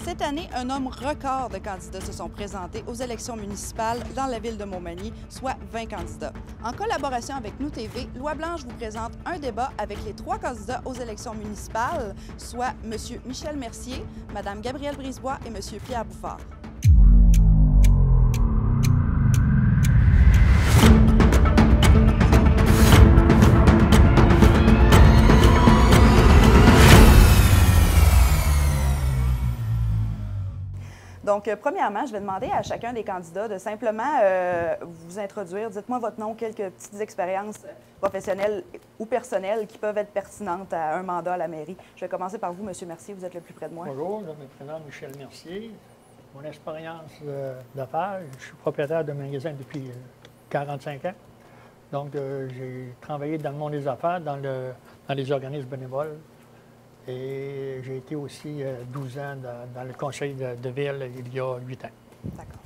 Cette année, un nombre record de candidats se sont présentés aux élections municipales dans la ville de Montmagny, soit 20 candidats. En collaboration avec Nous TV, Loi Blanche vous présente un débat avec les 3 candidats aux élections municipales, soit M. Michel Mercier, Mme Gabrielle Brisebois et M. Pierre Bouffard. Donc, premièrement, je vais demander à chacun des candidats de simplement vous introduire. Dites-moi votre nom, quelques petites expériences professionnelles ou personnelles qui peuvent être pertinentes à un mandat à la mairie. Je vais commencer par vous, M. Mercier, vous êtes le plus près de moi. Bonjour, je me présente Michel Mercier. Mon expérience d'affaires, je suis propriétaire de magasin depuis 45 ans. Donc, j'ai travaillé dans le monde des affaires, dans les organismes bénévoles. Et j'ai été aussi 12 ans dans le conseil de ville il y a 8 ans. D'accord.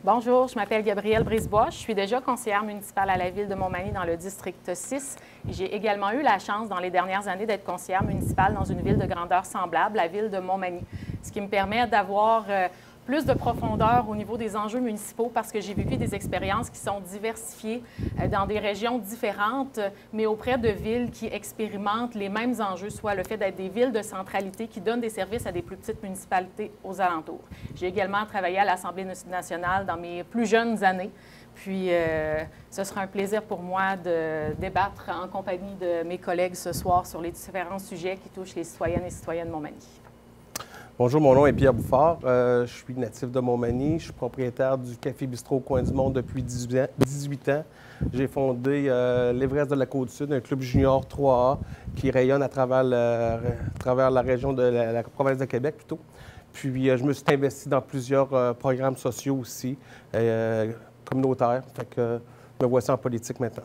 Bonjour, je m'appelle Gabrielle Brisebois. Je suis déjà conseillère municipale à la ville de Montmagny dans le district 6. J'ai également eu la chance dans les dernières années d'être conseillère municipale dans une ville de grandeur semblable, la ville de Montmagny, ce qui me permet d'avoir plus de profondeur au niveau des enjeux municipaux parce que j'ai vécu des expériences qui sont diversifiées dans des régions différentes, mais auprès de villes qui expérimentent les mêmes enjeux, soit le fait d'être des villes de centralité qui donnent des services à des plus petites municipalités aux alentours. J'ai également travaillé à l'Assemblée nationale dans mes plus jeunes années. Puis, ce sera un plaisir pour moi de débattre en compagnie de mes collègues ce soir sur les différents sujets qui touchent les citoyennes et citoyens de Montmagny. Bonjour, mon nom est Pierre Bouffard. Je suis natif de Montmagny. Je suis propriétaire du Café Bistrot au Coin du Monde depuis 18 ans. J'ai fondé l'Everest de la Côte-Sud, un club junior 3A qui rayonne à travers la région de la province de Québec plutôt. Puis je me suis investi dans plusieurs programmes sociaux aussi, communautaires. Fait que me voici en politique maintenant.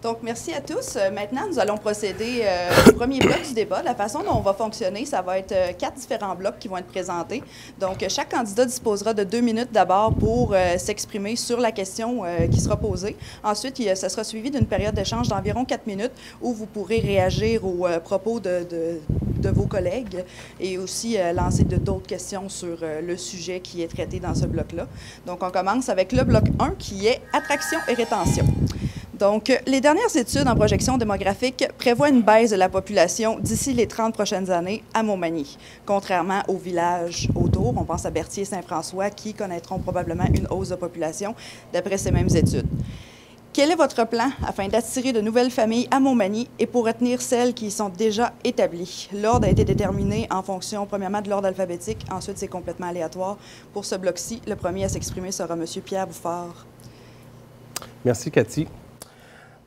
Donc, merci à tous. Maintenant, nous allons procéder au premier bloc du débat. La façon dont on va fonctionner, ça va être 4 différents blocs qui vont être présentés. Donc, chaque candidat disposera de 2 minutes d'abord pour s'exprimer sur la question qui sera posée. Ensuite, ça sera suivi d'une période d'échange d'environ 4 minutes où vous pourrez réagir aux propos de vos collègues et aussi lancer d'autres questions sur le sujet qui est traité dans ce bloc-là. Donc, on commence avec le bloc 1 qui est attraction et rétention. Donc, les dernières études en projection démographique prévoient une baisse de la population d'ici les 30 prochaines années à Montmagny, contrairement aux villages autour. On pense à Berthier et Saint-François qui connaîtront probablement une hausse de population d'après ces mêmes études. Quel est votre plan afin d'attirer de nouvelles familles à Montmagny et pour retenir celles qui y sont déjà établies? L'ordre a été déterminé en fonction, premièrement, de l'ordre alphabétique. Ensuite, c'est complètement aléatoire. Pour ce bloc-ci, le premier à s'exprimer sera M. Pierre Bouffard. Merci, Cathy.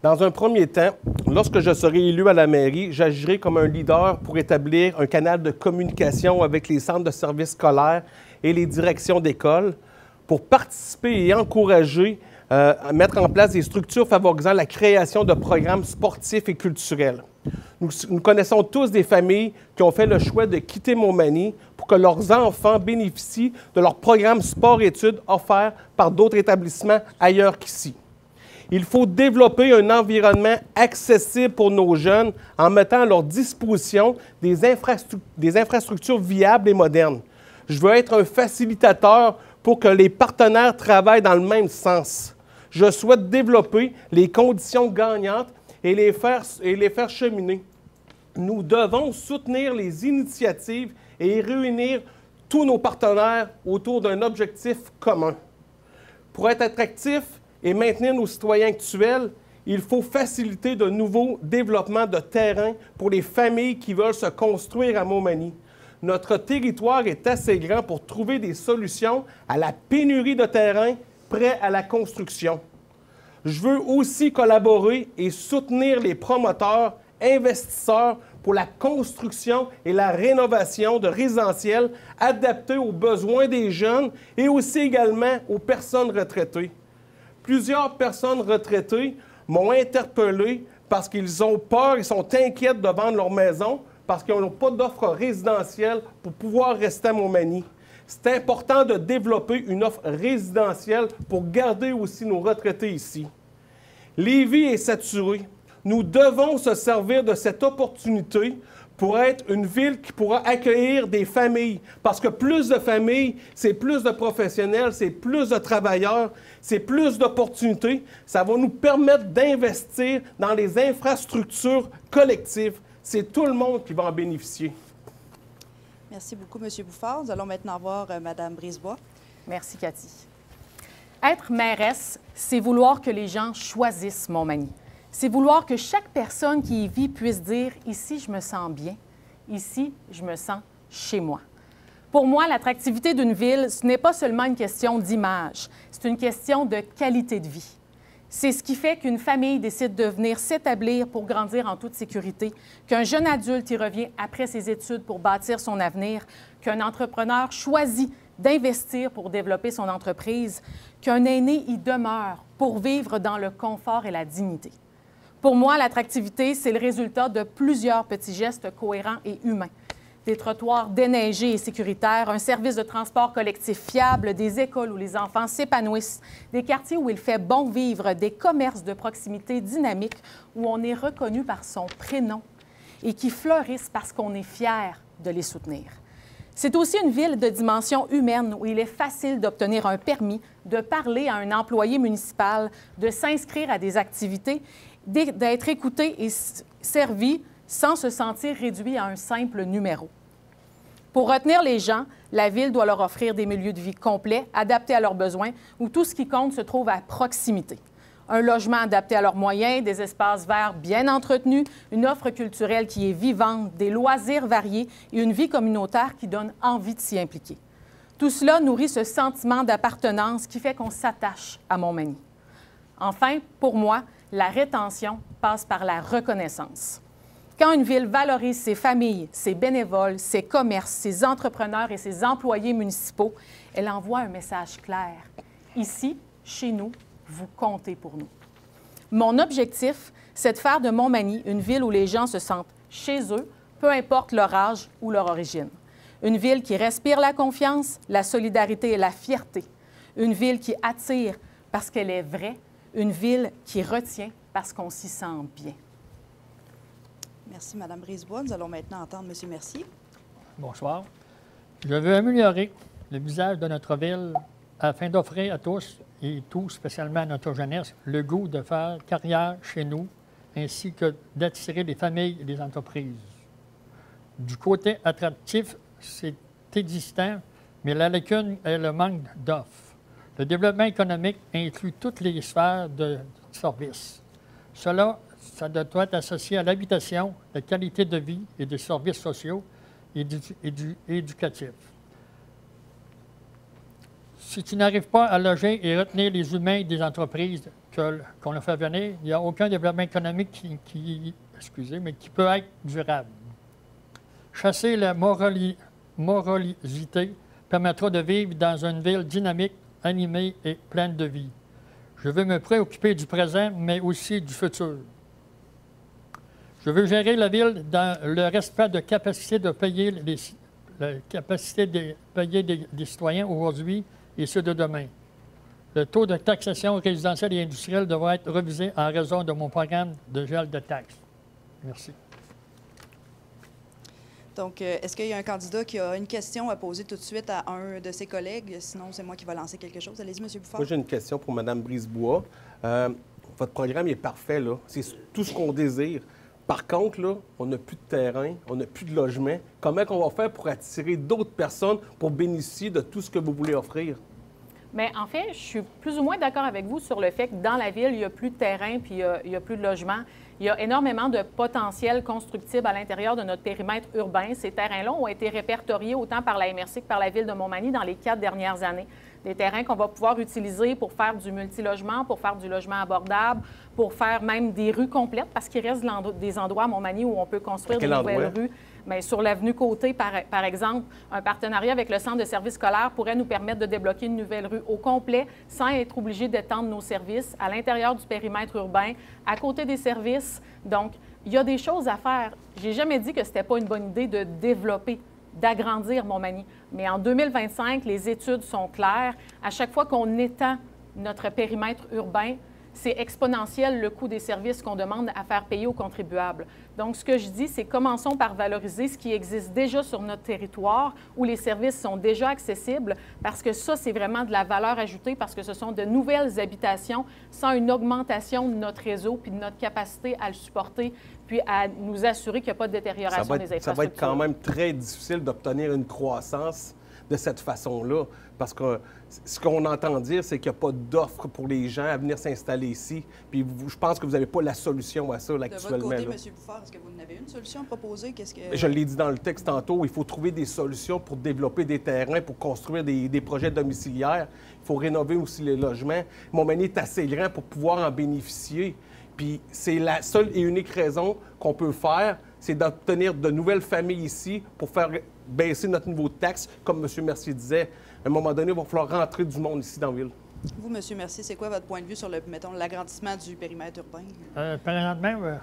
Dans un premier temps, lorsque je serai élu à la mairie, j'agirai comme un leader pour établir un canal de communication avec les centres de services scolaires et les directions d'école pour participer et encourager à mettre en place des structures favorisant la création de programmes sportifs et culturels. Nous connaissons tous des familles qui ont fait le choix de quitter Montmagny pour que leurs enfants bénéficient de leurs programmes sport-études offerts par d'autres établissements ailleurs qu'ici. Il faut développer un environnement accessible pour nos jeunes en mettant à leur disposition des infrastructures viables et modernes. Je veux être un facilitateur pour que les partenaires travaillent dans le même sens. Je souhaite développer les conditions gagnantes et les faire cheminer. Nous devons soutenir les initiatives et réunir tous nos partenaires autour d'un objectif commun. Pour être attractif et maintenir nos citoyens actuels, il faut faciliter de nouveaux développements de terrain pour les familles qui veulent se construire à Montmagny. Notre territoire est assez grand pour trouver des solutions à la pénurie de terrain prêts à la construction. Je veux aussi collaborer et soutenir les promoteurs, investisseurs pour la construction et la rénovation de résidentiels adaptés aux besoins des jeunes et aussi également aux personnes retraitées. Plusieurs personnes retraitées m'ont interpellé parce qu'ils ont peur, ils sont inquiets de vendre leur maison parce qu'ils n'ont pas d'offre résidentielle pour pouvoir rester à Montmagny. C'est important de développer une offre résidentielle pour garder aussi nos retraités ici. Lévis est saturé. Nous devons se servir de cette opportunité pour être une ville qui pourra accueillir des familles. Parce que plus de familles, c'est plus de professionnels, c'est plus de travailleurs, c'est plus d'opportunités. Ça va nous permettre d'investir dans les infrastructures collectives. C'est tout le monde qui va en bénéficier. Merci beaucoup, M. Bouffard. Nous allons maintenant voir Mme Brisebois. Merci, Cathy. Être mairesse, c'est vouloir que les gens choisissent Montmagny. C'est vouloir que chaque personne qui y vit puisse dire « Ici, je me sens bien. Ici, je me sens chez moi. » Pour moi, l'attractivité d'une ville, ce n'est pas seulement une question d'image, c'est une question de qualité de vie. C'est ce qui fait qu'une famille décide de venir s'établir pour grandir en toute sécurité, qu'un jeune adulte y revient après ses études pour bâtir son avenir, qu'un entrepreneur choisit d'investir pour développer son entreprise, qu'un aîné y demeure pour vivre dans le confort et la dignité. Pour moi, l'attractivité, c'est le résultat de plusieurs petits gestes cohérents et humains. Des trottoirs déneigés et sécuritaires, un service de transport collectif fiable, des écoles où les enfants s'épanouissent, des quartiers où il fait bon vivre, des commerces de proximité dynamiques où on est reconnu par son prénom et qui fleurissent parce qu'on est fier de les soutenir. C'est aussi une ville de dimension humaine où il est facile d'obtenir un permis, de parler à un employé municipal, de s'inscrire à des activités, d'être écouté et servi sans se sentir réduit à un simple numéro. Pour retenir les gens, la ville doit leur offrir des milieux de vie complets, adaptés à leurs besoins, où tout ce qui compte se trouve à proximité. Un logement adapté à leurs moyens, des espaces verts bien entretenus, une offre culturelle qui est vivante, des loisirs variés et une vie communautaire qui donne envie de s'y impliquer. Tout cela nourrit ce sentiment d'appartenance qui fait qu'on s'attache à Montmagny. Enfin, pour moi, la rétention passe par la reconnaissance. Quand une ville valorise ses familles, ses bénévoles, ses commerces, ses entrepreneurs et ses employés municipaux, elle envoie un message clair. Ici, chez nous, vous comptez pour nous. Mon objectif, c'est de faire de Montmagny une ville où les gens se sentent chez eux, peu importe leur âge ou leur origine. Une ville qui respire la confiance, la solidarité et la fierté. Une ville qui attire parce qu'elle est vraie. Une ville qui retient parce qu'on s'y sent bien. Merci, Mme Brisebois. Nous allons maintenant entendre M. Mercier. Bonsoir. Je veux améliorer le visage de notre ville afin d'offrir à tous, et tout spécialement à notre jeunesse, le goût de faire carrière chez nous, ainsi que d'attirer les familles et les entreprises. Du côté attractif, c'est existant, mais la lacune est le manque d'offres. Le développement économique inclut toutes les sphères de services. Cela, ça doit être associé à l'habitation, la qualité de vie et des services sociaux et éducatifs. Si tu n'arrives pas à loger et retenir les humains des entreprises qu'on a fait venir, il n'y a aucun développement économique qui peut être durable. Chasser la morosité permettra de vivre dans une ville dynamique, animée et pleine de vie. Je veux me préoccuper du présent, mais aussi du futur. Je veux gérer la ville dans le respect de capacité de payer des citoyens aujourd'hui et ceux de demain. Le taux de taxation résidentielle et industrielle devra être revisé en raison de mon programme de gel de taxes. Merci. Donc, est-ce qu'il y a un candidat qui a une question à poser tout de suite à un de ses collègues? Sinon, c'est moi qui vais lancer quelque chose. Allez-y, M. Bouffard. Moi, j'ai une question pour Mme Brisebois. Votre programme est parfait, là. C'est tout ce qu'on désire. Par contre, là, on n'a plus de terrain, on n'a plus de logement. Comment on va faire pour attirer d'autres personnes pour bénéficier de tout ce que vous voulez offrir? Bien, en fait, je suis plus ou moins d'accord avec vous sur le fait que dans la ville, il n'y a plus de terrain puis il n'y a plus de logement. Il y a énormément de potentiel constructible à l'intérieur de notre périmètre urbain. Ces terrains-là ont été répertoriés autant par la MRC que par la Ville de Montmagny dans les 4 dernières années. Des terrains qu'on va pouvoir utiliser pour faire du multilogement, pour faire du logement abordable, pour faire même des rues complètes, parce qu'il reste des endroits à Montmagny où on peut construire de nouvelles rues. Bien, sur l'avenue Côté, par exemple, un partenariat avec le Centre de services scolaires pourrait nous permettre de débloquer une nouvelle rue au complet sans être obligé d'étendre nos services à l'intérieur du périmètre urbain, à côté des services. Donc, il y a des choses à faire. Je n'ai jamais dit que ce n'était pas une bonne idée de développer, d'agrandir Montmagny. Mais en 2025, les études sont claires. À chaque fois qu'on étend notre périmètre urbain, c'est exponentiel le coût des services qu'on demande à faire payer aux contribuables. Donc, ce que je dis, c'est commençons par valoriser ce qui existe déjà sur notre territoire, où les services sont déjà accessibles, parce que ça, c'est vraiment de la valeur ajoutée, parce que ce sont de nouvelles habitations sans une augmentation de notre réseau puis de notre capacité à le supporter, puis à nous assurer qu'il n'y a pas de détérioration des infrastructures. Ça va être quand même très difficile d'obtenir une croissance de cette façon-là, parce que ce qu'on entend dire, c'est qu'il n'y a pas d'offre pour les gens à venir s'installer ici. Puis je pense que vous n'avez pas la solution à ça là, actuellement. De votre côté, M. Bouffard, est-ce que vous en avez une solution proposée? Je l'ai dit dans le texte tantôt, il faut trouver des solutions pour développer des terrains, pour construire des projets domiciliaires. Il faut rénover aussi les logements. Montmagny est assez grand pour pouvoir en bénéficier. Puis c'est la seule et unique raison qu'on peut faire, c'est d'obtenir de nouvelles familles ici pour faire baisser notre niveau de taxe, comme M. Mercier disait. À un moment donné, il va falloir rentrer du monde ici dans la ville. Vous, M. Mercier, c'est quoi votre point de vue sur l'agrandissement du périmètre urbain? Présentement, je ne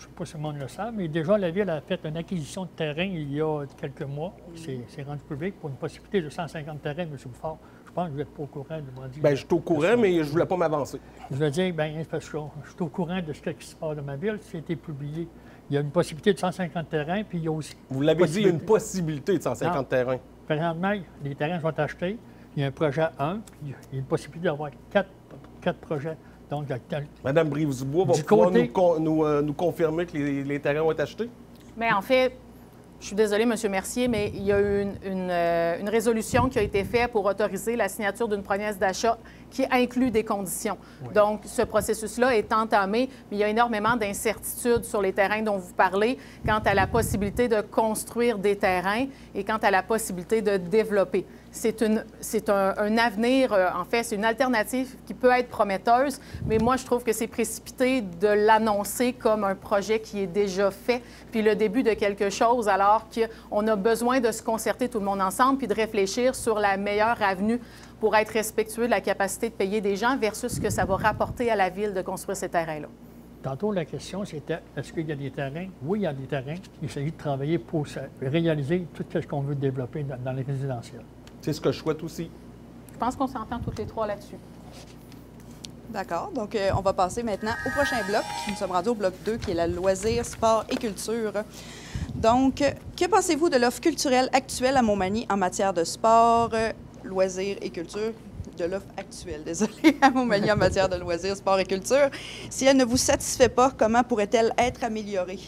sais pas si le monde le sait, mais déjà, la Ville a fait une acquisition de terrain il y a quelques mois. C'est rendu public pour une possibilité de 150 terrains, M. Bouffard. Je pense que vous n'êtes pas au courant de mon dit. Bien, je suis au courant, mais je ne voulais pas m'avancer. Je veux dire, bien, parce que je suis au courant de ce qui se passe dans ma ville. C'était publié. Il y a une possibilité de 150 terrains, puis il y a aussi... Vous l'avez dit, il y a une possibilité de 150 terrains. Présentement, les terrains sont achetés. Il y a un projet 1, puis il y a une possibilité d'avoir 4 projets. Donc, Mme Brisebois va pouvoir nous confirmer que les terrains vont être achetés? Mais en fait, je suis désolée, M. Mercier, mais il y a eu une résolution qui a été faite pour autoriser la signature d'une promesse d'achat qui inclut des conditions. Oui. Donc, ce processus-là est entamé, mais il y a énormément d'incertitudes sur les terrains dont vous parlez quant à la possibilité de construire des terrains et quant à la possibilité de développer. C'est un avenir, en fait, c'est une alternative qui peut être prometteuse, mais moi, je trouve que c'est précipité de l'annoncer comme un projet qui est déjà fait, puis le début de quelque chose, alors qu'on a besoin de se concerter tout le monde ensemble, puis de réfléchir sur la meilleure avenue pour être respectueux de la capacité de payer des gens versus ce que ça va rapporter à la Ville de construire ces terrains-là. Tantôt, la question, c'était est-ce qu'il y a des terrains? Oui, il y a des terrains. Il s'agit de travailler pour réaliser tout ce qu'on veut développer dans les résidentiels. C'est ce que je souhaite aussi. Je pense qu'on s'entend toutes les trois là-dessus. D'accord. Donc, on va passer maintenant au prochain bloc. Nous sommes rendus au bloc 2, qui est la loisirs, sport et culture. Donc, que pensez-vous de l'offre culturelle actuelle à Montmagny en matière de sport, loisirs et culture? De l'offre actuelle, désolé, à Montmagny en matière de loisirs, sport et culture. Si elle ne vous satisfait pas, comment pourrait-elle être améliorée?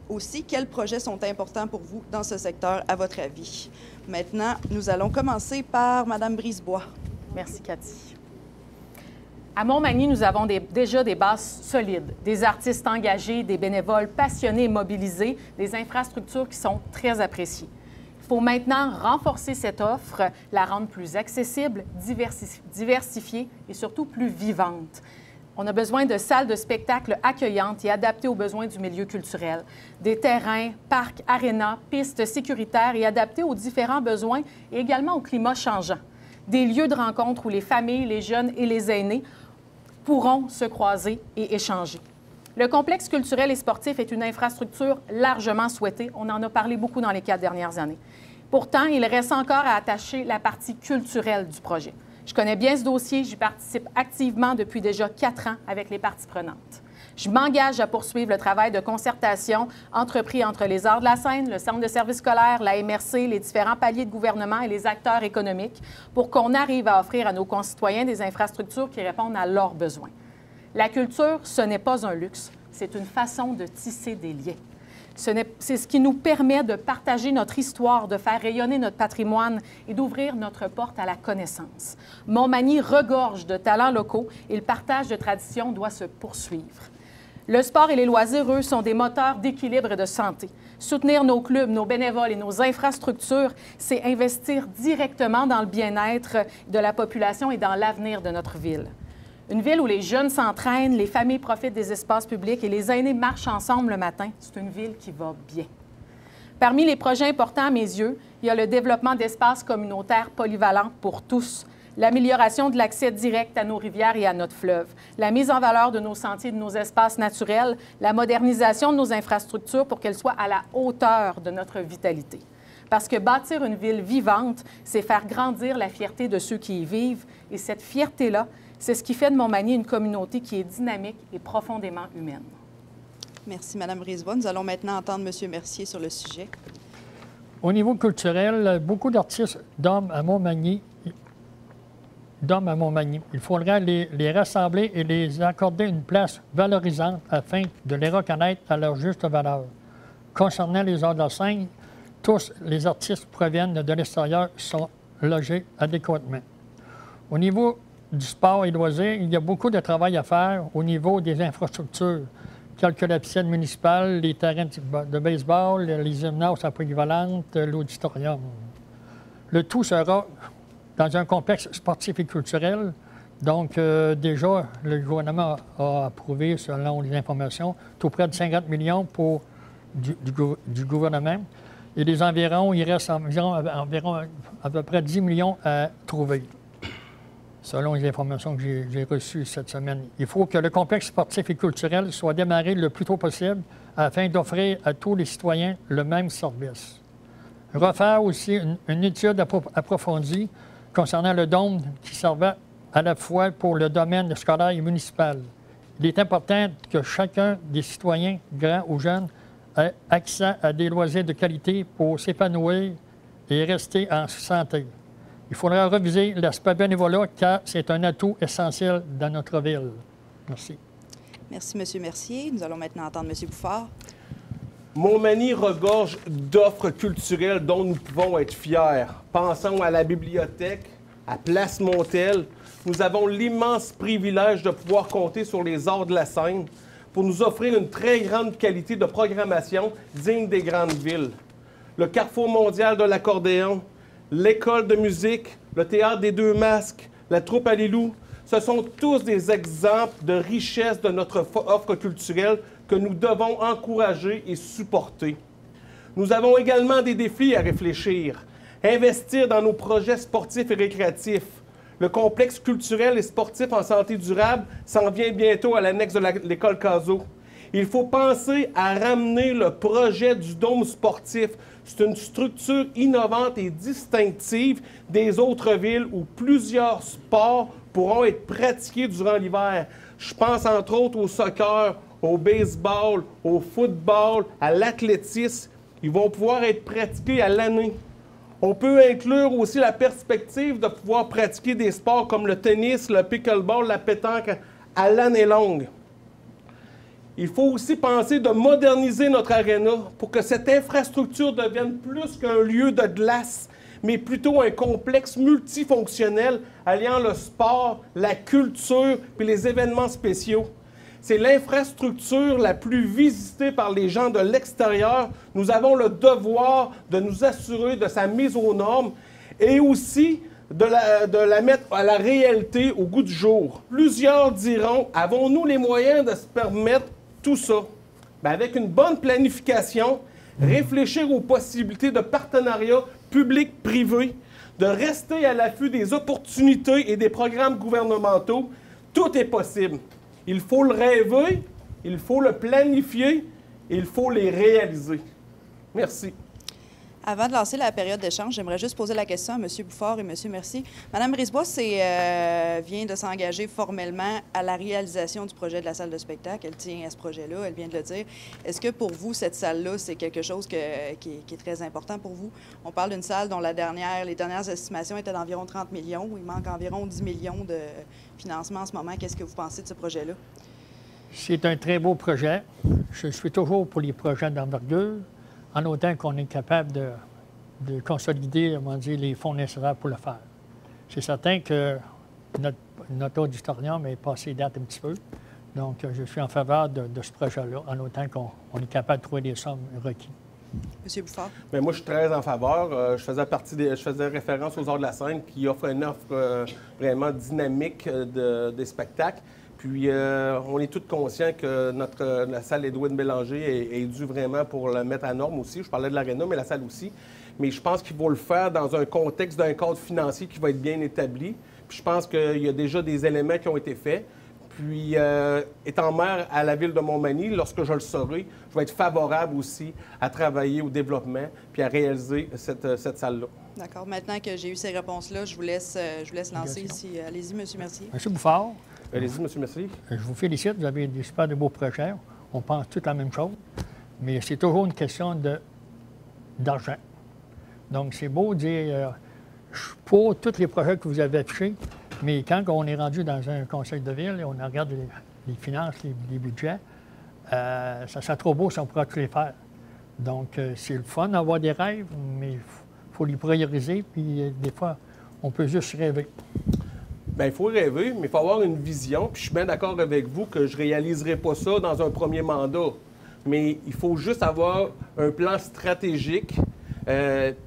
Aussi, quels projets sont importants pour vous dans ce secteur, à votre avis? Maintenant, nous allons commencer par Mme Brisebois. Merci, Cathy. À Montmagny, nous avons déjà des bases solides, des artistes engagés, des bénévoles passionnés et mobilisés, des infrastructures qui sont très appréciées. Il faut maintenant renforcer cette offre, la rendre plus accessible, diversifiée et surtout plus vivante. On a besoin de salles de spectacle accueillantes et adaptées aux besoins du milieu culturel, des terrains, parcs, arénas, pistes sécuritaires et adaptés aux différents besoins et également au climat changeant. Des lieux de rencontre où les familles, les jeunes et les aînés pourront se croiser et échanger. Le complexe culturel et sportif est une infrastructure largement souhaitée. On en a parlé beaucoup dans les 4 dernières années. Pourtant, il reste encore à attacher la partie culturelle du projet. Je connais bien ce dossier, j'y participe activement depuis déjà 4 ans avec les parties prenantes. Je m'engage à poursuivre le travail de concertation entrepris entre les Arts de la Scène, le Centre de services scolaires, la MRC, les différents paliers de gouvernement et les acteurs économiques pour qu'on arrive à offrir à nos concitoyens des infrastructures qui répondent à leurs besoins. La culture, ce n'est pas un luxe, c'est une façon de tisser des liens. C'est ce qui nous permet de partager notre histoire, de faire rayonner notre patrimoine et d'ouvrir notre porte à la connaissance. Montmagny regorge de talents locaux et le partage de traditions doit se poursuivre. Le sport et les loisirs, eux, sont des moteurs d'équilibre et de santé. Soutenir nos clubs, nos bénévoles et nos infrastructures, c'est investir directement dans le bien-être de la population et dans l'avenir de notre ville. Une ville où les jeunes s'entraînent, les familles profitent des espaces publics et les aînés marchent ensemble le matin, c'est une ville qui va bien. Parmi les projets importants à mes yeux, il y a le développement d'espaces communautaires polyvalents pour tous, l'amélioration de l'accès direct à nos rivières et à notre fleuve, la mise en valeur de nos sentiers, de nos espaces naturels, la modernisation de nos infrastructures pour qu'elles soient à la hauteur de notre vitalité. Parce que bâtir une ville vivante, c'est faire grandir la fierté de ceux qui y vivent. Et cette fierté-là, C'est ce qui fait de Montmagny une communauté qui est dynamique et profondément humaine. Merci, Mme Brisebois. Nous allons maintenant entendre M. Mercier sur le sujet. Au niveau culturel, beaucoup d'artistes dorment à Montmagny. Il faudrait les rassembler et les accorder une place valorisante afin de les reconnaître à leur juste valeur. Concernant les arts de la scène, tous les artistes proviennent de l'extérieur sont logés adéquatement. Au niveau du sport et loisirs, il y a beaucoup de travail à faire au niveau des infrastructures, telles que la piscine municipale, les terrains de baseball, les gymnases à polyvalente, l'auditorium. Le tout sera dans un complexe sportif et culturel. Donc, déjà, le gouvernement a approuvé, selon les informations, tout près de 50 millions du gouvernement. Et les environs, il reste environ à peu près 10 millions à trouver, selon les informations que j'ai reçues cette semaine. Il faut que le complexe sportif et culturel soit démarré le plus tôt possible afin d'offrir à tous les citoyens le même service. Refaire aussi une étude approfondie concernant le dôme qui servait à la fois pour le domaine scolaire et municipal. Il est important que chacun des citoyens, grands ou jeunes, ait accès à des loisirs de qualité pour s'épanouir et rester en santé. Il faudra reviser l'aspect bénévolat car c'est un atout essentiel dans notre ville. Merci. Merci, M. Mercier. Nous allons maintenant entendre M. Bouffard. Montmagny regorge d'offres culturelles dont nous pouvons être fiers. Pensons à la bibliothèque, à Place Montel. Nous avons l'immense privilège de pouvoir compter sur les arts de la scène pour nous offrir une très grande qualité de programmation digne des grandes villes. Le Carrefour mondial de l'accordéon, l'école de musique, le théâtre des Deux Masques, la troupe à Lilou, ce sont tous des exemples de richesse de notre offre culturelle que nous devons encourager et supporter. Nous avons également des défis à réfléchir. Investir dans nos projets sportifs et récréatifs. Le complexe culturel et sportif en santé durable s'en vient bientôt à l'annexe de l'école Cazot. Il faut penser à ramener le projet du dôme sportif. C'est une structure innovante et distinctive des autres villes où plusieurs sports pourront être pratiqués durant l'hiver. Je pense entre autres au soccer, au baseball, au football, à l'athlétisme. Ils vont pouvoir être pratiqués à l'année. On peut inclure aussi la perspective de pouvoir pratiquer des sports comme le tennis, le pickleball, la pétanque à l'année longue. Il faut aussi penser de moderniser notre aréna pour que cette infrastructure devienne plus qu'un lieu de glace, mais plutôt un complexe multifonctionnel alliant le sport, la culture et les événements spéciaux. C'est l'infrastructure la plus visitée par les gens de l'extérieur. Nous avons le devoir de nous assurer de sa mise aux normes et aussi de la mettre à la réalité au goût du jour. Plusieurs diront, avons-nous les moyens de se permettre tout ça? Bien, avec une bonne planification, réfléchir aux possibilités de partenariat public-privé, de rester à l'affût des opportunités et des programmes gouvernementaux, tout est possible. Il faut le rêver, il faut le planifier et il faut les réaliser. Merci. Avant de lancer la période d'échange, j'aimerais juste poser la question à M. Bouffard et M. Mercier. Mme Brisebois vient de s'engager formellement à la réalisation du projet de la salle de spectacle. Elle tient à ce projet-là, elle vient de le dire. Est-ce que pour vous, cette salle-là, c'est quelque chose qui est très important pour vous? On parle d'une salle dont les dernières estimations étaient d'environ 30 millions. Il manque environ 10 millions de financement en ce moment. Qu'est-ce que vous pensez de ce projet-là? C'est un très beau projet. Je suis toujours pour les projets d'envergure, en autant qu'on est capable de consolider, on va dire, les fonds nécessaires pour le faire. C'est certain que notre auditorium est passé date un petit peu. Donc, je suis en faveur de ce projet-là, en autant qu'on est capable de trouver les sommes requises. M. Bouffard. Bien, moi, je suis très en faveur. Je faisais référence aux arts de la scène qui offrent une offre vraiment dynamique des spectacles. Puis, on est tous conscients que la salle Edwin Bélanger est due vraiment pour la mettre à norme aussi. Je parlais de l'aréna, mais la salle aussi. Mais je pense qu'il faut le faire dans un contexte d'un cadre financier qui va être bien établi. Puis, je pense qu'il y a déjà des éléments qui ont été faits. Puis, étant maire à la ville de Montmagny, lorsque je le saurai, je vais être favorable aussi à travailler au développement puis à réaliser cette salle-là. D'accord. Maintenant que j'ai eu ces réponses-là, je vous laisse lancer ici. Allez-y, M. Mercier. M. Bouffard, Allez-y, M. Mercier. je vous félicite. Vous avez des super de beaux projets. On pense tous la même chose. Mais c'est toujours une question d'argent. Donc, c'est beau de dire, je suis pour tous les projets que vous avez affichés, mais quand on est rendu dans un conseil de ville et on regarde les finances, les budgets, ça serait trop beau si on pourrait tous les faire. Donc, c'est le fun d'avoir des rêves, mais il faut les prioriser, puis des fois, on peut juste rêver. Bien, il faut rêver, mais il faut avoir une vision. Puis je suis bien d'accord avec vous que je ne réaliserai pas ça dans un premier mandat. Mais il faut juste avoir un plan stratégique,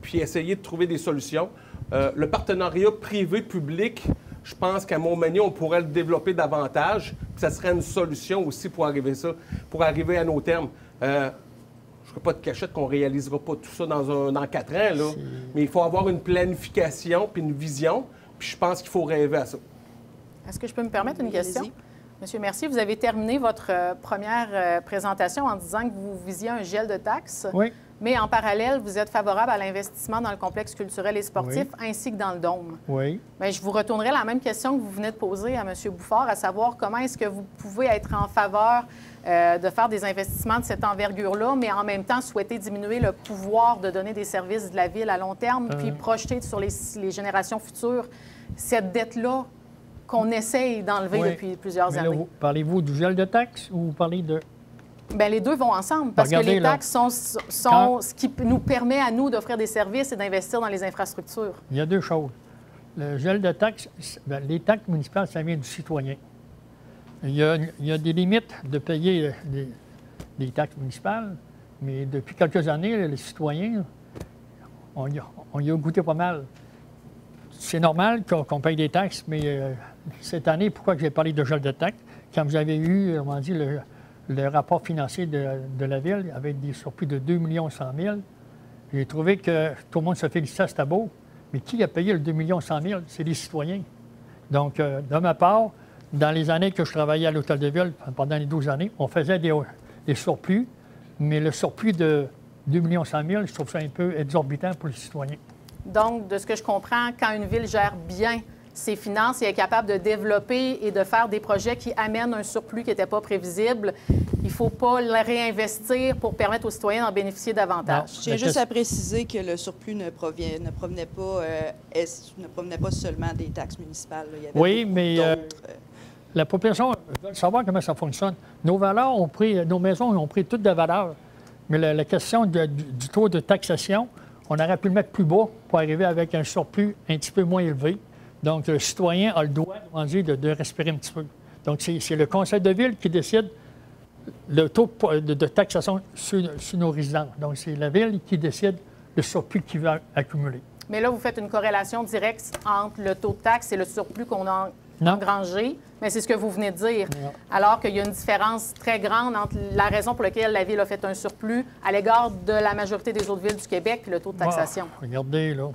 puis essayer de trouver des solutions. Le partenariat privé-public, je pense qu'à Montmagny, on pourrait le développer davantage. Puis ça serait une solution aussi pour arriver à nos termes. Je ne ferai pas de cachette qu'on ne réalisera pas tout ça dans 4 ans, là. Mais il faut avoir une planification puis une vision. Puis je pense qu'il faut rêver à ça. Est-ce que je peux me permettre une question? Allez-y. Monsieur Mercier, vous avez terminé votre première présentation en disant que vous visiez un gel de taxes. Oui. Mais en parallèle, vous êtes favorable à l'investissement dans le complexe culturel et sportif ainsi que dans le dôme. Oui. Bien, je vous retournerai la même question que vous venez de poser à M. Bouffard, à savoir comment est-ce que vous pouvez être en faveur de faire des investissements de cette envergure-là, mais en même temps souhaiter diminuer le pouvoir de donner des services de la ville à long terme, puis projeter sur les générations futures cette dette-là qu'on essaye d'enlever depuis plusieurs années. Parlez-vous du gel de taxes ou vous parlez de... Bien, les deux vont ensemble, parce que les taxes sont ce qui nous permet à nous d'offrir des services et d'investir dans les infrastructures. Il y a deux choses. Le gel de taxes, les taxes municipales, ça vient du citoyen. Il y a des limites de payer les taxes municipales, mais depuis quelques années, les citoyens, on y a goûté pas mal. C'est normal qu'on paye des taxes, mais cette année, pourquoi j'ai parlé de gel de taxes? Quand vous avez eu, on dit, le rapport financier de la Ville avec des surplus de 2 100 000, j'ai trouvé que tout le monde se félicitait, c'était beau. Mais qui a payé le 2 100 000? C'est les citoyens. Donc, de ma part, dans les années que je travaillais à l'Hôtel de Ville, pendant les 12 années, on faisait des surplus, mais le surplus de 2 100 000, je trouve ça un peu exorbitant pour les citoyens. Donc, de ce que je comprends, quand une ville gère bien ses finances et est capable de développer et de faire des projets qui amènent un surplus qui n'était pas prévisible, il ne faut pas le réinvestir pour permettre aux citoyens d'en bénéficier davantage. Je tiens juste à préciser que le surplus ne provenait pas seulement des taxes municipales. Il y avait oui, mais la population veut savoir comment ça fonctionne. Nos valeurs ont pris, nos maisons ont pris toutes de valeur. Mais la question du taux de taxation, on aurait pu le mettre plus bas pour arriver avec un surplus un petit peu moins élevé. Donc, le citoyen a le droit de respirer un petit peu. Donc, c'est le conseil de ville qui décide le taux de taxation sur nos résidents. Donc, c'est la ville qui décide le surplus qu'il va accumuler. Mais là, vous faites une corrélation directe entre le taux de taxe et le surplus qu'on a engrangé. Mais c'est ce que vous venez de dire. Non. Alors qu'il y a une différence très grande entre la raison pour laquelle la Ville a fait un surplus à l'égard de la majorité des autres villes du Québec et le taux de taxation. Regardez, là.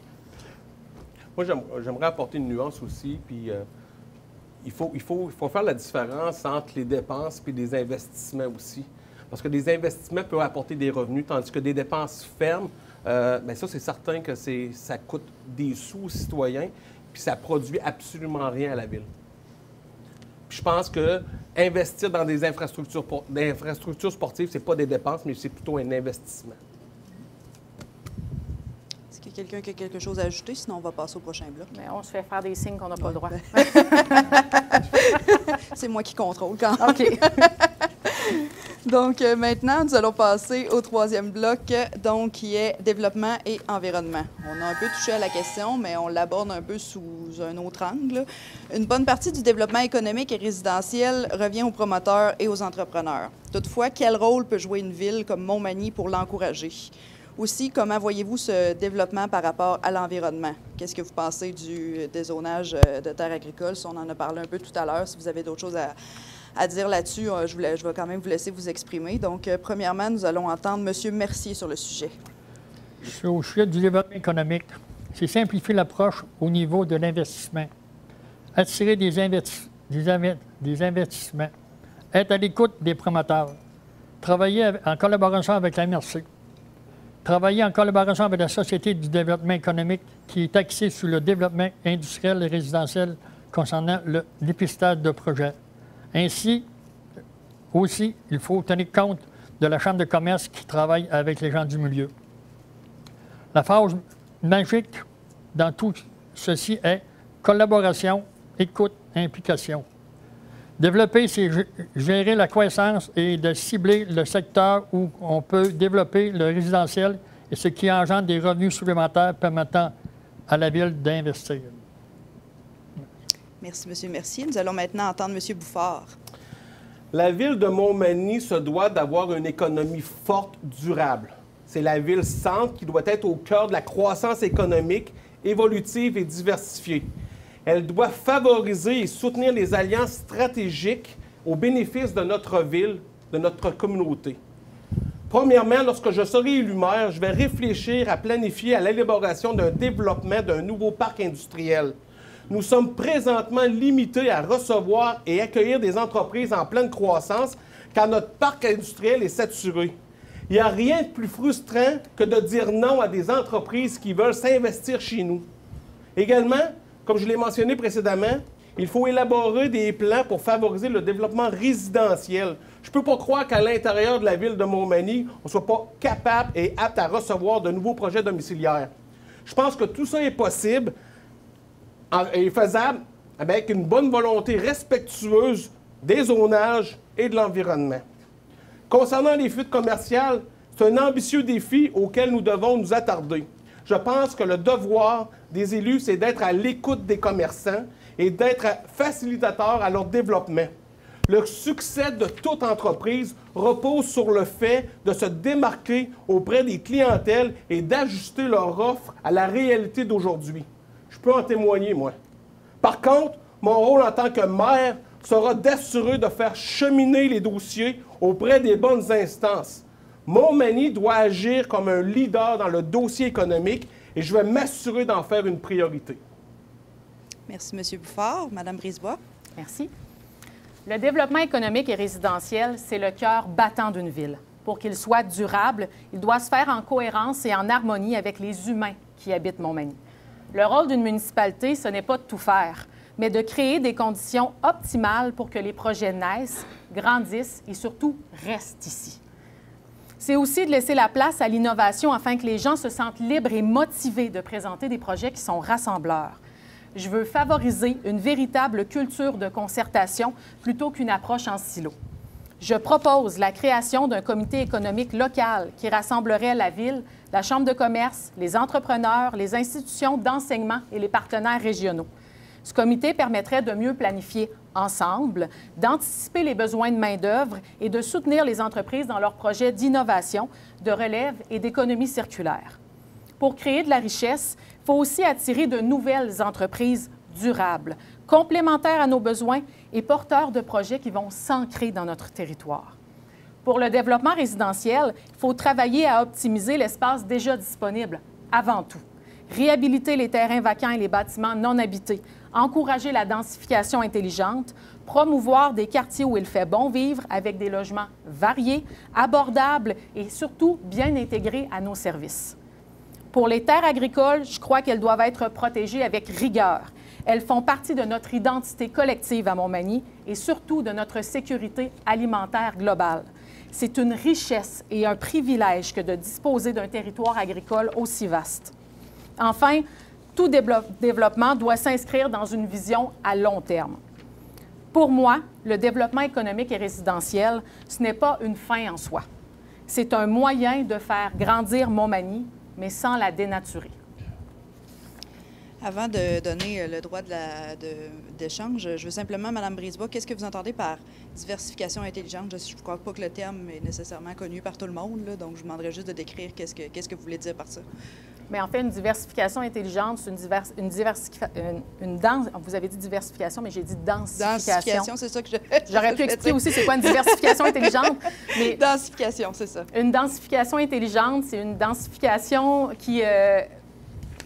Moi, j'aimerais apporter une nuance aussi, puis il faut faire la différence entre les dépenses et les investissements aussi. Parce que des investissements peuvent apporter des revenus, tandis que des dépenses fermes, bien ça, c'est certain que ça coûte des sous aux citoyens, puis ça produit absolument rien à la ville. Puis je pense que investir dans des infrastructures sportives, c'est pas des dépenses, mais c'est plutôt un investissement. Est-ce qu'il y a quelqu'un qui a quelque chose à ajouter? Sinon, on va passer au prochain bloc. Mais on se fait faire des signes qu'on n'a pas le droit. C'est moi qui contrôle quand même. OK. Donc, maintenant, nous allons passer au troisième bloc, donc, qui est développement et environnement. On a un peu touché à la question, mais on l'aborde un peu sous un autre angle. Une bonne partie du développement économique et résidentiel revient aux promoteurs et aux entrepreneurs. Toutefois, quel rôle peut jouer une ville comme Montmagny pour l'encourager? Aussi, comment voyez-vous ce développement par rapport à l'environnement? Qu'est-ce que vous pensez du dézonage de terres agricoles? On en a parlé un peu tout à l'heure. Si vous avez d'autres choses à dire là-dessus, je vais quand même vous laisser vous exprimer. Donc, premièrement, nous allons entendre M. Mercier sur le sujet. Au sujet du développement économique, c'est simplifier l'approche au niveau de l'investissement. Attirer des des investissements, être à l'écoute des promoteurs, travailler en collaboration avec la MRC, travailler en collaboration avec la Société du développement économique qui est axée sur le développement industriel et résidentiel concernant l'épistage de projets. Ainsi, aussi, il faut tenir compte de la Chambre de commerce qui travaille avec les gens du milieu. La phrase magique dans tout ceci est collaboration, écoute, implication. Développer, c'est gérer la croissance et de cibler le secteur où on peut développer le résidentiel et ce qui engendre des revenus supplémentaires permettant à la Ville d'investir. Merci, M. Mercier. Nous allons maintenant entendre M. Bouffard. La Ville de Montmagny se doit d'avoir une économie forte, durable. C'est la ville-centre qui doit être au cœur de la croissance économique, évolutive et diversifiée. Elle doit favoriser et soutenir les alliances stratégiques au bénéfice de notre ville, de notre communauté. Premièrement, lorsque je serai élu maire, je vais réfléchir à planifier à l'élaboration d'un développement d'un nouveau parc industriel. Nous sommes présentement limités à recevoir et accueillir des entreprises en pleine croissance car notre parc industriel est saturé. Il n'y a rien de plus frustrant que de dire non à des entreprises qui veulent s'investir chez nous. Également, comme je l'ai mentionné précédemment, il faut élaborer des plans pour favoriser le développement résidentiel. Je ne peux pas croire qu'à l'intérieur de la ville de Montmagny, on ne soit pas capable et apte à recevoir de nouveaux projets domiciliaires. Je pense que tout ça est possible et faisable avec une bonne volonté respectueuse des zonages et de l'environnement. Concernant les fuites commerciales, c'est un ambitieux défi auquel nous devons nous attarder. Je pense que le devoir des élus, c'est d'être à l'écoute des commerçants et d'être facilitateurs à leur développement. Le succès de toute entreprise repose sur le fait de se démarquer auprès des clientèles et d'ajuster leur offre à la réalité d'aujourd'hui. Je peux en témoigner, moi. Par contre, mon rôle en tant que maire sera d'assurer de faire cheminer les dossiers auprès des bonnes instances. Montmagny doit agir comme un leader dans le dossier économique et je vais m'assurer d'en faire une priorité. Merci, M. Bouffard. Mme Brisebois. Merci. Le développement économique et résidentiel, c'est le cœur battant d'une ville. Pour qu'il soit durable, il doit se faire en cohérence et en harmonie avec les humains qui habitent Montmagny. Le rôle d'une municipalité, ce n'est pas de tout faire, mais de créer des conditions optimales pour que les projets naissent, grandissent et surtout restent ici. C'est aussi de laisser la place à l'innovation afin que les gens se sentent libres et motivés de présenter des projets qui sont rassembleurs. Je veux favoriser une véritable culture de concertation plutôt qu'une approche en silo. Je propose la création d'un comité économique local qui rassemblerait la Ville, la Chambre de commerce, les entrepreneurs, les institutions d'enseignement et les partenaires régionaux. Ce comité permettrait de mieux planifier ensemble, d'anticiper les besoins de main-d'œuvre et de soutenir les entreprises dans leurs projets d'innovation, de relève et d'économie circulaire. Pour créer de la richesse, il faut aussi attirer de nouvelles entreprises durables, complémentaires à nos besoins et porteurs de projets qui vont s'ancrer dans notre territoire. Pour le développement résidentiel, il faut travailler à optimiser l'espace déjà disponible, avant tout. Réhabiliter les terrains vacants et les bâtiments non habités, encourager la densification intelligente, promouvoir des quartiers où il fait bon vivre avec des logements variés, abordables et surtout bien intégrés à nos services. Pour les terres agricoles, je crois qu'elles doivent être protégées avec rigueur. Elles font partie de notre identité collective à Montmagny et surtout de notre sécurité alimentaire globale. C'est une richesse et un privilège que de disposer d'un territoire agricole aussi vaste. Enfin, tout développement doit s'inscrire dans une vision à long terme. Pour moi, le développement économique et résidentiel, ce n'est pas une fin en soi. C'est un moyen de faire grandir Montmagny, mais sans la dénaturer. Avant de donner le droit d'échange, je veux simplement, Mme Brisebois, qu'est-ce que vous entendez par diversification intelligente? Je ne crois pas que le terme est nécessairement connu par tout le monde, là, donc je vous demanderais juste de décrire qu'est-ce que vous voulez dire par ça. Bien, en fait, une diversification intelligente, c'est vous avez dit diversification, mais j'ai dit densification. Densification, c'est ça que J'aurais pu expliquer aussi c'est quoi une diversification intelligente. Mais densification, c'est ça. Une densification intelligente, c'est une densification qui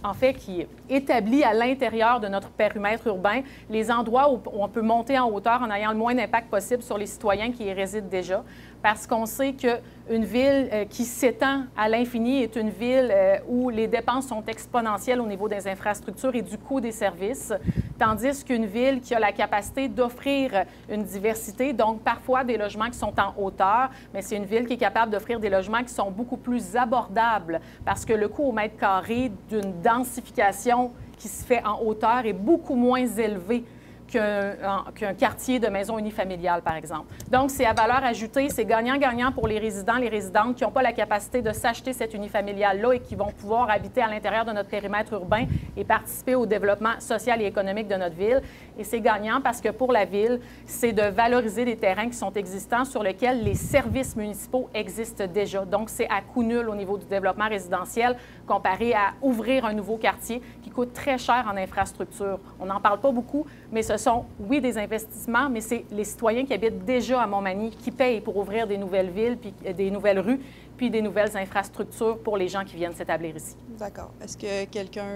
en fait, qui établit à l'intérieur de notre périmètre urbain les endroits où on peut monter en hauteur en ayant le moins d'impact possible sur les citoyens qui y résident déjà. Parce qu'on sait qu'une ville qui s'étend à l'infini est une ville où les dépenses sont exponentielles au niveau des infrastructures et du coût des services, tandis qu'une ville qui a la capacité d'offrir une diversité, donc parfois des logements qui sont en hauteur, mais c'est une ville qui est capable d'offrir des logements qui sont beaucoup plus abordables parce que le coût au mètre carré d'une densification qui se fait en hauteur est beaucoup moins élevé qu'un quartier de maison unifamiliale, par exemple. Donc, c'est à valeur ajoutée, c'est gagnant-gagnant pour les résidents, les résidentes qui n'ont pas la capacité de s'acheter cette unifamiliale-là et qui vont pouvoir habiter à l'intérieur de notre périmètre urbain et participer au développement social et économique de notre ville. Et c'est gagnant parce que pour la ville, c'est de valoriser des terrains qui sont existants sur lesquels les services municipaux existent déjà. Donc, c'est à coût nul au niveau du développement résidentiel comparé à ouvrir un nouveau quartier qui coûte très cher en infrastructure. On n'en parle pas beaucoup, mais ce sont, oui, des investissements, mais c'est les citoyens qui habitent déjà à Montmagny qui payent pour ouvrir des nouvelles villes, puis des nouvelles rues, puis des nouvelles infrastructures pour les gens qui viennent s'établir ici. D'accord. Est-ce que quelqu'un...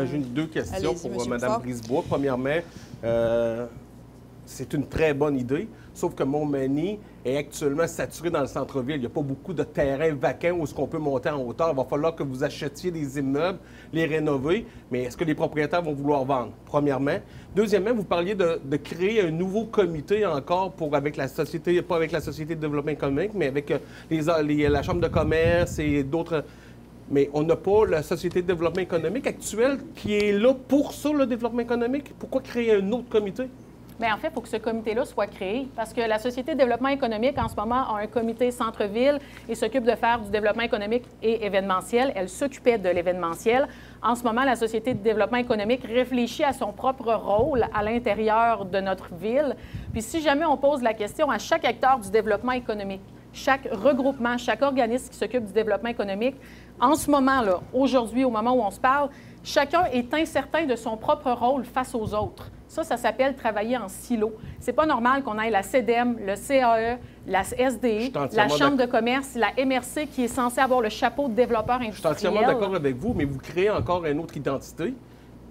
J'ai deux questions pour Mme Brisebois. Premièrement, c'est une très bonne idée, sauf que Montmagny est actuellement saturé dans le centre-ville. Il n'y a pas beaucoup de terrains vacants où est-ce qu'on peut monter en hauteur. Il va falloir que vous achetiez des immeubles, les rénover, mais est-ce que les propriétaires vont vouloir vendre, premièrement? Deuxièmement, vous parliez de créer un nouveau comité encore avec la société, pas avec la Société de développement économique, mais avec la Chambre de commerce et d'autres... Mais on n'a pas la Société de développement économique actuelle qui est là pour ça, le développement économique. Pourquoi créer un autre comité? Bien, en fait, il faut que ce comité-là soit créé parce que la Société de développement économique, en ce moment, a un comité centre-ville et s'occupe de faire du développement économique et événementiel. Elle s'occupait de l'événementiel. En ce moment, la Société de développement économique réfléchit à son propre rôle à l'intérieur de notre ville. Puis si jamais on pose la question à chaque acteur du développement économique, chaque regroupement, chaque organisme qui s'occupe du développement économique, en ce moment-là, aujourd'hui, au moment où on se parle, chacun est incertain de son propre rôle face aux autres. Ça s'appelle travailler en silo. C'est pas normal qu'on ait la CDM, le CAE, la SDE, la Chambre de commerce, la MRC qui est censée avoir le chapeau de développeur industriel. Je suis entièrement d'accord avec vous, mais vous créez encore une autre identité,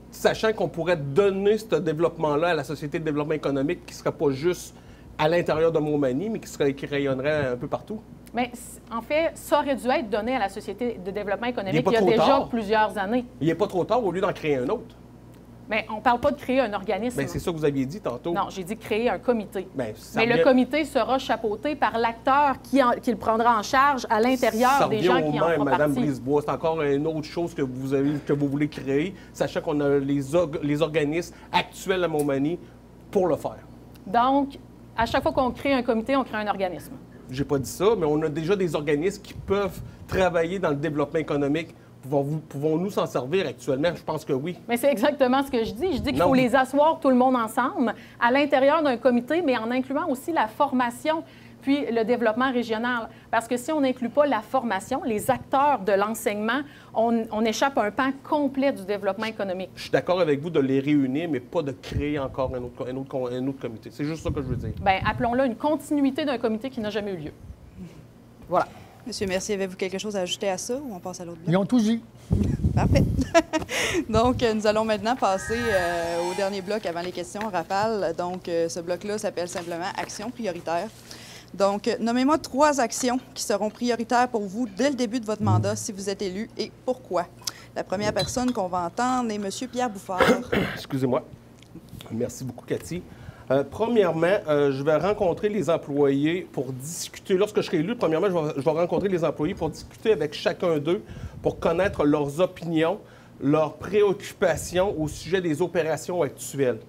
sachant qu'on pourrait donner ce développement-là à la Société de développement économique qui ne serait pas juste à l'intérieur de Montmagny, mais qui rayonnerait un peu partout. Mais en fait, ça aurait dû être donné à la Société de développement économique il y a déjà plusieurs années. Il n'est pas trop tard au lieu d'en créer un autre. Mais on ne parle pas de créer un organisme. Bien, c'est ça que vous aviez dit tantôt. Non, j'ai dit créer un comité. Bien, mais le comité sera chapeauté par l'acteur qui le prendra en charge à l'intérieur des gens qui en font Mme partie. Brisebois, c'est encore une autre chose que vous voulez créer, sachant qu'on a les organismes actuels à Montmagny pour le faire. Donc, à chaque fois qu'on crée un comité, on crée un organisme. J'ai pas dit ça, mais on a déjà des organismes qui peuvent travailler dans le développement économique. Pouvons-nous s'en servir actuellement? Je pense que oui. Mais c'est exactement ce que je dis. Je dis qu'il faut les asseoir tout le monde ensemble à l'intérieur d'un comité, mais en incluant aussi la formation puis le développement régional. Parce que si on n'inclut pas la formation, les acteurs de l'enseignement, on échappe à un pan complet du développement économique. Je suis d'accord avec vous de les réunir, mais pas de créer encore un autre comité. C'est juste ça que je veux dire. Bien, appelons-le une continuité d'un comité qui n'a jamais eu lieu. Voilà. Monsieur Mercier, avez-vous quelque chose à ajouter à ça ou on passe à l'autre bloc? Ils ont tout dit. Parfait. Donc, nous allons maintenant passer au dernier bloc avant les questions rafales. Donc, ce bloc-là s'appelle simplement « Actions prioritaires ». Donc, nommez-moi 3 actions qui seront prioritaires pour vous dès le début de votre mandat si vous êtes élu et pourquoi. La première personne qu'on va entendre est M. Pierre Bouffard. Excusez-moi. Merci beaucoup, Cathy. Premièrement, je vais rencontrer les employés pour discuter. Lorsque je serai élu, premièrement, je vais rencontrer les employés pour discuter avec chacun d'eux, pour connaître leurs opinions, leurs préoccupations au sujet des opérations actuelles.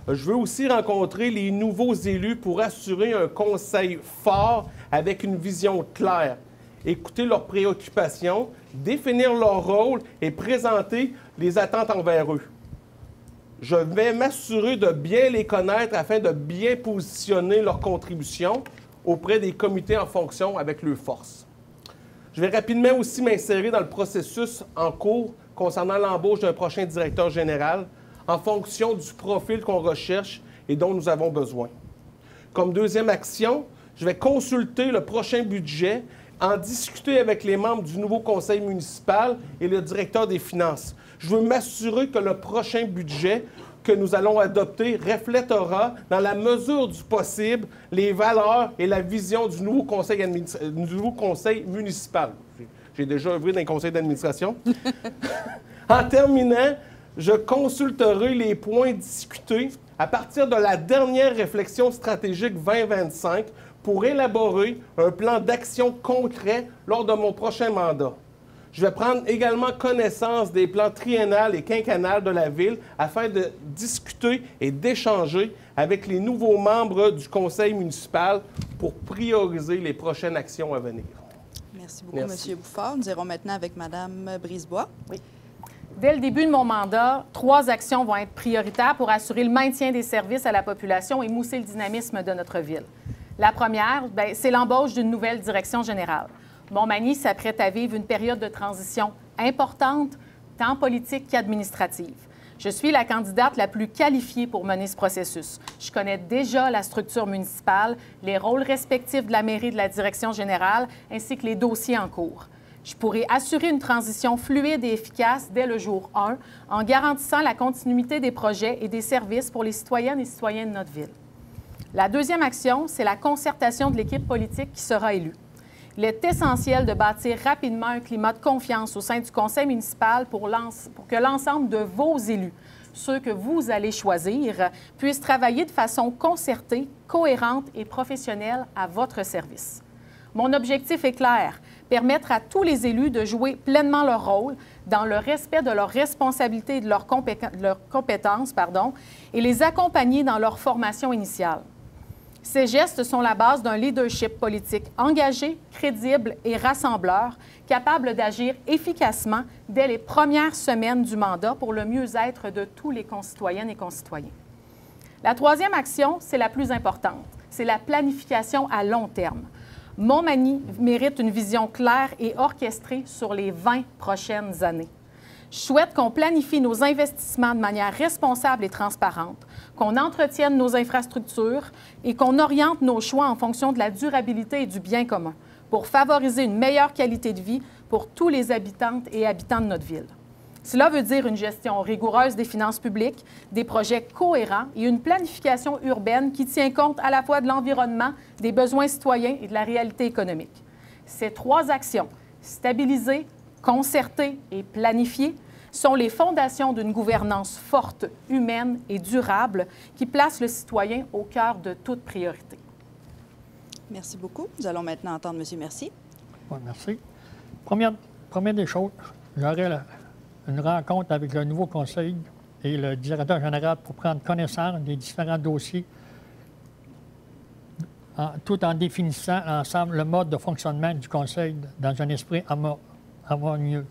Je veux aussi rencontrer les nouveaux élus pour assurer un conseil fort avec une vision claire, écouter leurs préoccupations, définir leur rôle et présenter les attentes envers eux. Je vais m'assurer de bien les connaître afin de bien positionner leurs contributions auprès des comités en fonction avec leurs forces. Je vais rapidement aussi m'insérer dans le processus en cours concernant l'embauche d'un prochain directeur général en fonction du profil qu'on recherche et dont nous avons besoin. Comme deuxième action, je vais consulter le prochain budget, en discuter avec les membres du nouveau conseil municipal et le directeur des finances. Je veux m'assurer que le prochain budget que nous allons adopter reflètera, dans la mesure du possible, les valeurs et la vision du nouveau conseil municipal. J'ai déjà œuvré dans les conseils d'administration. En terminant, je consulterai les points discutés à partir de la dernière réflexion stratégique 2025 pour élaborer un plan d'action concret lors de mon prochain mandat. Je vais prendre également connaissance des plans triennales et quinquennales de la Ville afin de discuter et d'échanger avec les nouveaux membres du conseil municipal pour prioriser les prochaines actions à venir. Merci beaucoup, M. Bouffard. Nous irons maintenant avec Mme Brisebois. Oui. Dès le début de mon mandat, 3 actions vont être prioritaires pour assurer le maintien des services à la population et mousser le dynamisme de notre ville. La première, c'est l'embauche d'une nouvelle direction générale. Montmagny s'apprête à vivre une période de transition importante, tant politique qu'administrative. Je suis la candidate la plus qualifiée pour mener ce processus. Je connais déjà la structure municipale, les rôles respectifs de la mairie et de la direction générale, ainsi que les dossiers en cours. Je pourrai assurer une transition fluide et efficace dès le jour 1 en garantissant la continuité des projets et des services pour les citoyennes et citoyens de notre ville. La deuxième action, c'est la concertation de l'équipe politique qui sera élue. Il est essentiel de bâtir rapidement un climat de confiance au sein du conseil municipal pour que l'ensemble de vos élus, ceux que vous allez choisir, puissent travailler de façon concertée, cohérente et professionnelle à votre service. Mon objectif est clair, permettre à tous les élus de jouer pleinement leur rôle dans le respect de leurs responsabilités et de leurs compétences, et les accompagner dans leur formation initiale. Ces gestes sont la base d'un leadership politique engagé, crédible et rassembleur, capable d'agir efficacement dès les premières semaines du mandat pour le mieux-être de tous les concitoyennes et concitoyens. La troisième action, c'est la plus importante, c'est la planification à long terme. Montmagny mérite une vision claire et orchestrée sur les 20 prochaines années. Je souhaite qu'on planifie nos investissements de manière responsable et transparente, qu'on entretienne nos infrastructures et qu'on oriente nos choix en fonction de la durabilité et du bien commun pour favoriser une meilleure qualité de vie pour tous les habitantes et habitants de notre ville. Cela veut dire une gestion rigoureuse des finances publiques, des projets cohérents et une planification urbaine qui tient compte à la fois de l'environnement, des besoins citoyens et de la réalité économique. Ces 3 actions, stabiliser, concerter et planifier, sont les fondations d'une gouvernance forte, humaine et durable qui place le citoyen au cœur de toute priorité. Merci beaucoup. Nous allons maintenant entendre M. Mercier. Oui, merci. Première des choses, j'aurai une rencontre avec le nouveau conseil et le directeur général pour prendre connaissance des différents dossiers, tout en définissant ensemble le mode de fonctionnement du conseil dans un esprit harmonieux.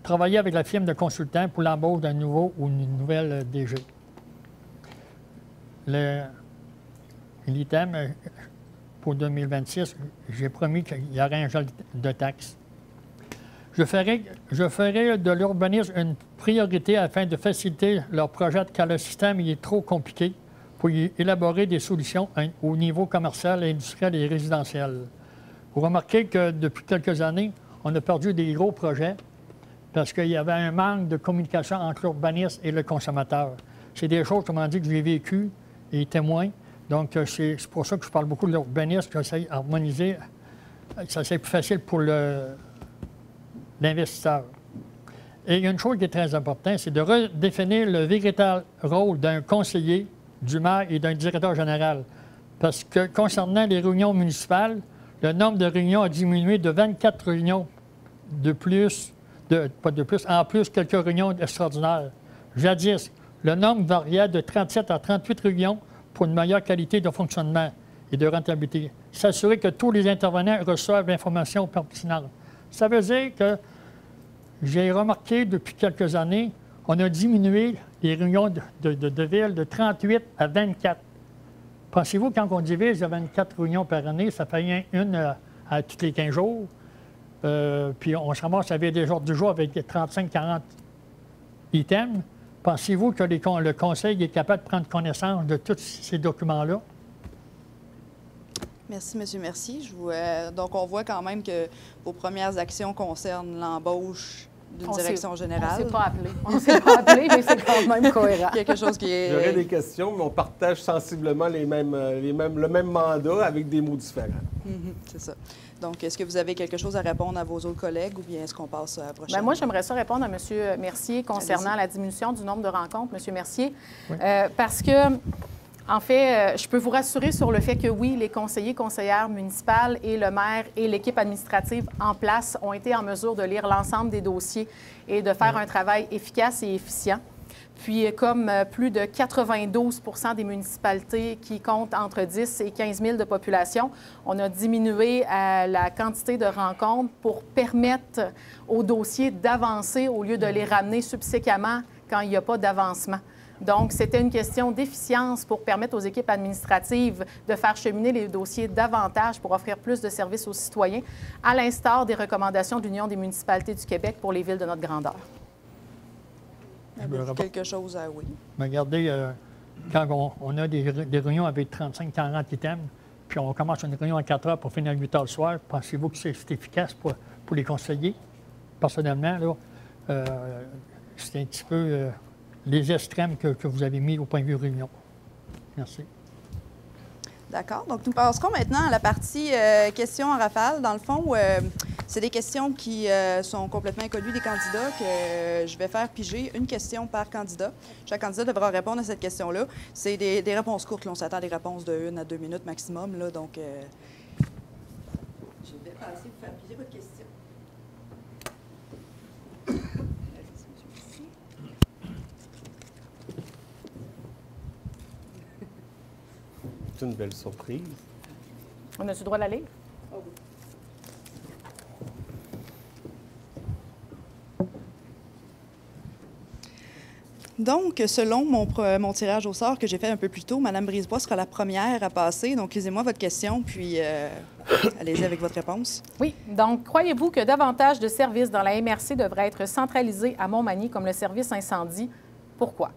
Travailler avec la firme de consultants pour l'embauche d'un nouveau ou une nouvelle DG. L'item pour 2026, j'ai promis qu'il y aurait un gel de taxes. Je ferai de l'urbanisme une priorité afin de faciliter leur projet car le système est trop compliqué pour y élaborer des solutions au niveau commercial, industriel et résidentiel. Vous remarquez que depuis quelques années, on a perdu des gros projets parce qu'il y avait un manque de communication entre l'urbaniste et le consommateur. C'est des choses, comme on dit, que j'ai vécues et témoins. Donc, c'est pour ça que je parle beaucoup de l'urbanisme, que j'essaie d'harmoniser. Ça, c'est plus facile pour l'investisseur. Et il y a une chose qui est très importante, c'est de redéfinir le véritable rôle d'un conseiller, du maire et d'un directeur général. Parce que concernant les réunions municipales, le nombre de réunions a diminué de 24 réunions en plus quelques réunions extraordinaires. Jadis, le nombre variait de 37 à 38 réunions pour une meilleure qualité de fonctionnement et de rentabilité. S'assurer que tous les intervenants reçoivent l'information pertinente. Ça veut dire que j'ai remarqué depuis quelques années, on a diminué les réunions de ville de 38 à 24. Pensez-vous, quand on divise à 24 réunions par année, ça fait une à tous les 15 jours. Puis on se ramasse à des jours du jour avec 35-40 items. Pensez-vous que le conseil est capable de prendre connaissance de tous ces documents-là? Merci, M. Mercier. Donc, on voit quand même que vos premières actions concernent l'embauche d'une direction générale. On ne s'est pas appelé, mais c'est quand même cohérent. Quelque chose qui est... J'aurais des questions, mais on partage sensiblement le même mandat avec des mots différents. C'est ça. Donc, est-ce que vous avez quelque chose à répondre à vos autres collègues ou bien est-ce qu'on passe à la prochaine? Bien, moi, j'aimerais ça répondre à M. Mercier concernant la diminution du nombre de rencontres. M. Mercier, Oui. Parce que, en fait, je peux vous rassurer sur le fait que oui, les conseillers, conseillères municipales et le maire et l'équipe administrative en place ont été en mesure de lire l'ensemble des dossiers et de faire un travail efficace et efficient. Puis, comme plus de 92 des municipalités qui comptent entre 10 et 15 000 de population, on a diminué la quantité de rencontres pour permettre aux dossiers d'avancer au lieu de les ramener subséquemment quand il n'y a pas d'avancement. Donc, c'était une question d'efficience pour permettre aux équipes administratives de faire cheminer les dossiers davantage pour offrir plus de services aux citoyens, à l'instar des recommandations de l'Union des municipalités du Québec pour les villes de notre grandeur. Avez-vous quelque chose à... Oui. Regardez, quand on a des réunions avec 35-40 items, puis on commence une réunion à 4 heures pour finir à 8 heures le soir, pensez-vous que c'est efficace pour les conseillers? Personnellement, là, c'est un petit peu les extrêmes que vous avez mis au point de vue réunion. Merci. D'accord. Donc, nous passerons maintenant à la partie questions en rafale. Dans le fond, c'est des questions qui sont complètement inconnues des candidats que je vais faire piger une question par candidat. Chaque candidat devra répondre à cette question-là. C'est des réponses courtes. Là. On s'attend à des réponses de 1 à 2 minutes maximum. Là. Donc, je vais passer pour faire piger votre question. C'est une belle surprise. On a-tu le droit de la lire? Oh oui. Donc, selon mon tirage au sort que j'ai fait un peu plus tôt, Mme Brisebois sera la première à passer. Donc, lisez-moi votre question, puis allez-y avec votre réponse. Oui. Donc, croyez-vous que davantage de services dans la MRC devraient être centralisés à Montmagny, comme le service incendie? Pourquoi?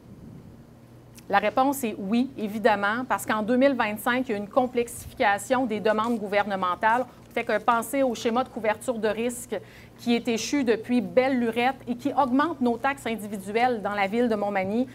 La réponse est oui, évidemment, parce qu'en 2025, il y a une complexification des demandes gouvernementales. Fait que pensez au schéma de couverture de risque qui est échu depuis belle lurette et qui augmente nos taxes individuelles dans la ville de Montmagny.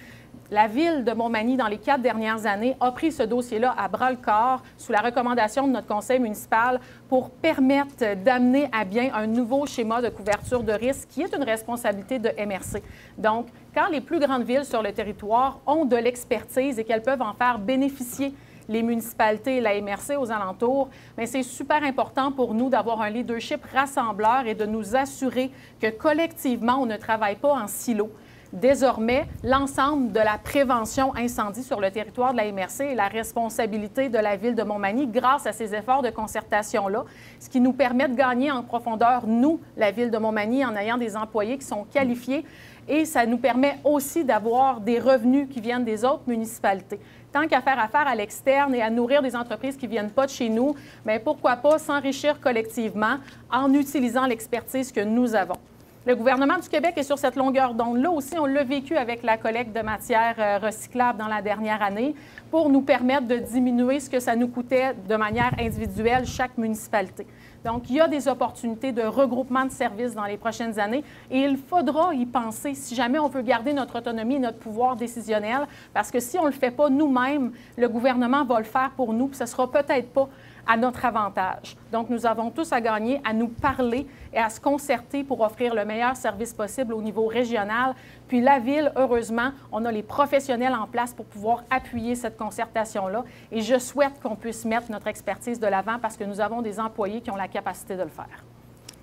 La ville de Montmagny, dans les 4 dernières années, a pris ce dossier-là à bras-le-corps sous la recommandation de notre conseil municipal pour permettre d'amener à bien un nouveau schéma de couverture de risque qui est une responsabilité de MRC. Donc, quand les plus grandes villes sur le territoire ont de l'expertise et qu'elles peuvent en faire bénéficier les municipalités et la MRC aux alentours, mais c'est super important pour nous d'avoir un leadership rassembleur et de nous assurer que collectivement, on ne travaille pas en silo. Désormais, l'ensemble de la prévention incendie sur le territoire de la MRC est la responsabilité de la ville de Montmagny grâce à ces efforts de concertation-là, ce qui nous permet de gagner en profondeur, nous, la ville de Montmagny, en ayant des employés qui sont qualifiés et ça nous permet aussi d'avoir des revenus qui viennent des autres municipalités. Tant qu'à faire affaire à l'externe et à nourrir des entreprises qui ne viennent pas de chez nous, bien, pourquoi pas s'enrichir collectivement en utilisant l'expertise que nous avons. Le gouvernement du Québec est sur cette longueur d'onde-là aussi. On l'a vécu avec la collecte de matières recyclables dans la dernière année pour nous permettre de diminuer ce que ça nous coûtait de manière individuelle chaque municipalité. Donc, il y a des opportunités de regroupement de services dans les prochaines années et il faudra y penser si jamais on veut garder notre autonomie et notre pouvoir décisionnel parce que si on ne le fait pas nous-mêmes, le gouvernement va le faire pour nous puis ce ne sera peut-être pas à notre avantage. Donc, nous avons tous à gagner à nous parler et à se concerter pour offrir le meilleur service possible au niveau régional. Puis la Ville, heureusement, on a les professionnels en place pour pouvoir appuyer cette concertation-là. Et je souhaite qu'on puisse mettre notre expertise de l'avant parce que nous avons des employés qui ont la capacité de le faire.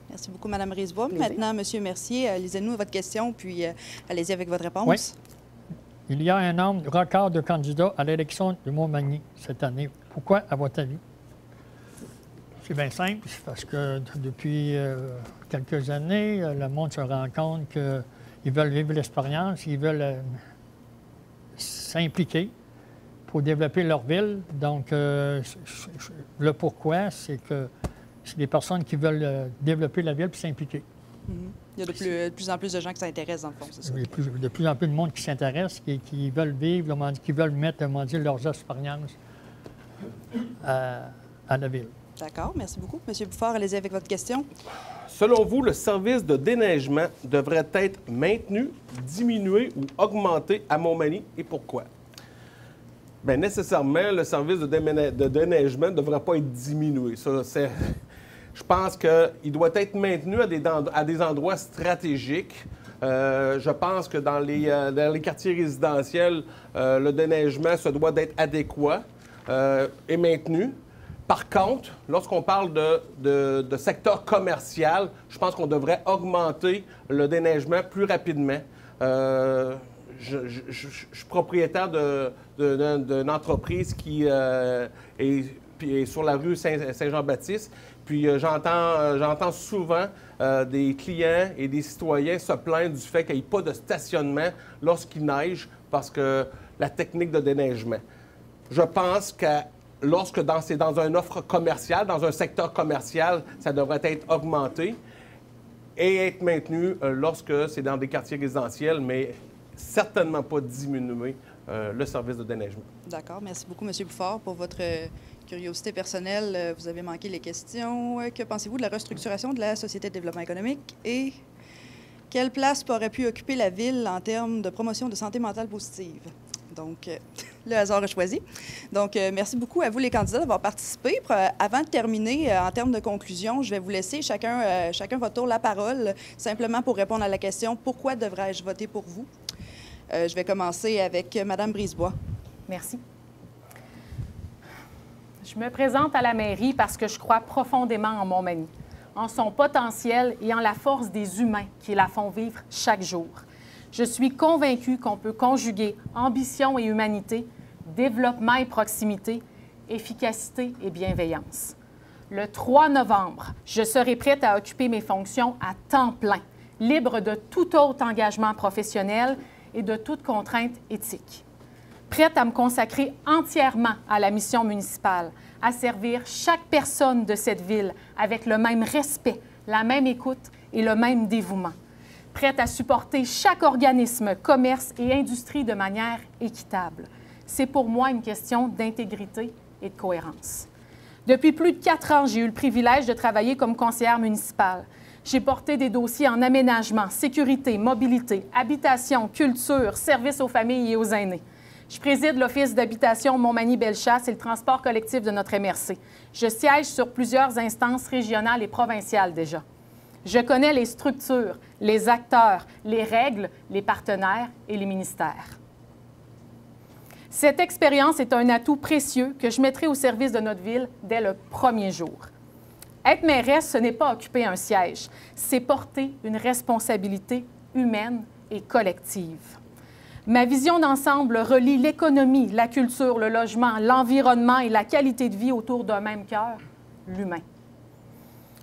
Merci beaucoup, Mme Brisebois. Maintenant, M. Mercier, lisez-nous votre question, puis allez-y avec votre réponse. Oui. Il y a un nombre record de candidats à l'élection de Montmagny cette année. Pourquoi, à votre avis? C'est bien simple, parce que depuis quelques années, le monde se rend compte qu'ils veulent vivre l'expérience, ils veulent s'impliquer pour développer leur ville. Donc, le pourquoi, c'est que c'est des personnes qui veulent développer la ville et s'impliquer. Il y a de plus en plus de gens qui s'intéressent, dans le fond, c'est ça? Il y a de plus en plus de monde qui s'intéresse, qui veulent vivre, qui veulent mettre leurs expériences à la ville. D'accord, merci beaucoup. M. Bouffard, allez-y avec votre question. Selon vous, le service de déneigement devrait être maintenu, diminué ou augmenté à Montmagny et pourquoi? Bien, nécessairement, le service de déneigement ne devrait pas être diminué. Je pense qu'il doit être maintenu à des endroits stratégiques. Je pense que dans les quartiers résidentiels, le déneigement se doit d'être adéquat et maintenu. Par contre, lorsqu'on parle de secteur commercial, je pense qu'on devrait augmenter le déneigement plus rapidement. Je suis propriétaire d'une entreprise qui est sur la rue Saint-Jean-Baptiste. Puis j'entends souvent des clients et des citoyens se plaindre du fait qu'il n'y ait pas de stationnement lorsqu'il neige parce que la technique de déneigement. Je pense que lorsque c'est dans une offre commerciale, dans un secteur commercial, ça devrait être augmenté et être maintenu lorsque c'est dans des quartiers résidentiels, mais certainement pas diminuer le service de déneigement. D'accord. Merci beaucoup, M. Bouffard, pour votre curiosité personnelle. Vous avez manqué les questions. Que pensez-vous de la restructuration de la Société de développement économique et quelle place aurait pu occuper la Ville en termes de promotion de santé mentale positive? Donc, le hasard a choisi. Donc, merci beaucoup à vous, les candidats, d'avoir participé. Avant de terminer, en termes de conclusion, je vais vous laisser chacun votre tour la parole, simplement pour répondre à la question « Pourquoi devrais-je voter pour vous? » Je vais commencer avec Mme Brisebois. Merci. Je me présente à la mairie parce que je crois profondément en Montmagny, en son potentiel et en la force des humains qui la font vivre chaque jour. Je suis convaincue qu'on peut conjuguer ambition et humanité, développement et proximité, efficacité et bienveillance. Le 3 novembre, je serai prête à occuper mes fonctions à temps plein, libre de tout autre engagement professionnel et de toute contrainte éthique. Prête à me consacrer entièrement à la mission municipale, à servir chaque personne de cette ville avec le même respect, la même écoute et le même dévouement. Prête à supporter chaque organisme, commerce et industrie de manière équitable. C'est pour moi une question d'intégrité et de cohérence. Depuis plus de 4 ans, j'ai eu le privilège de travailler comme conseillère municipale. J'ai porté des dossiers en aménagement, sécurité, mobilité, habitation, culture, services aux familles et aux aînés. Je préside l'Office d'habitation Montmagny-Bellechasse et le transport collectif de notre MRC. Je siège sur plusieurs instances régionales et provinciales déjà. Je connais les structures, les acteurs, les règles, les partenaires et les ministères. Cette expérience est un atout précieux que je mettrai au service de notre ville dès le premier jour. Être mairesse, ce n'est pas occuper un siège, c'est porter une responsabilité humaine et collective. Ma vision d'ensemble relie l'économie, la culture, le logement, l'environnement et la qualité de vie autour d'un même cœur, l'humain.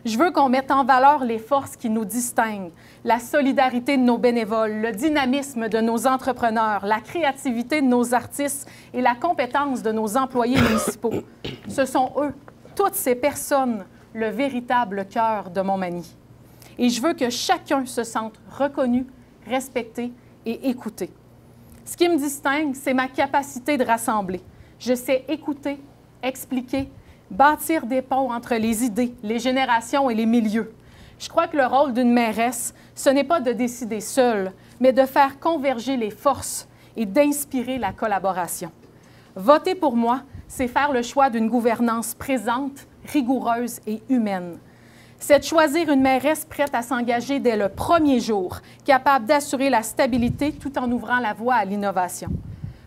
Je veux qu'on mette en valeur les forces qui nous distinguent, la solidarité de nos bénévoles, le dynamisme de nos entrepreneurs, la créativité de nos artistes et la compétence de nos employés municipaux. Ce sont eux, toutes ces personnes, le véritable cœur de Montmagny. Et je veux que chacun se sente reconnu, respecté et écouté. Ce qui me distingue, c'est ma capacité de rassembler. Je sais écouter, expliquer, bâtir des ponts entre les idées, les générations et les milieux. Je crois que le rôle d'une mairesse, ce n'est pas de décider seule, mais de faire converger les forces et d'inspirer la collaboration. Voter pour moi, c'est faire le choix d'une gouvernance présente, rigoureuse et humaine. C'est de choisir une mairesse prête à s'engager dès le premier jour, capable d'assurer la stabilité tout en ouvrant la voie à l'innovation.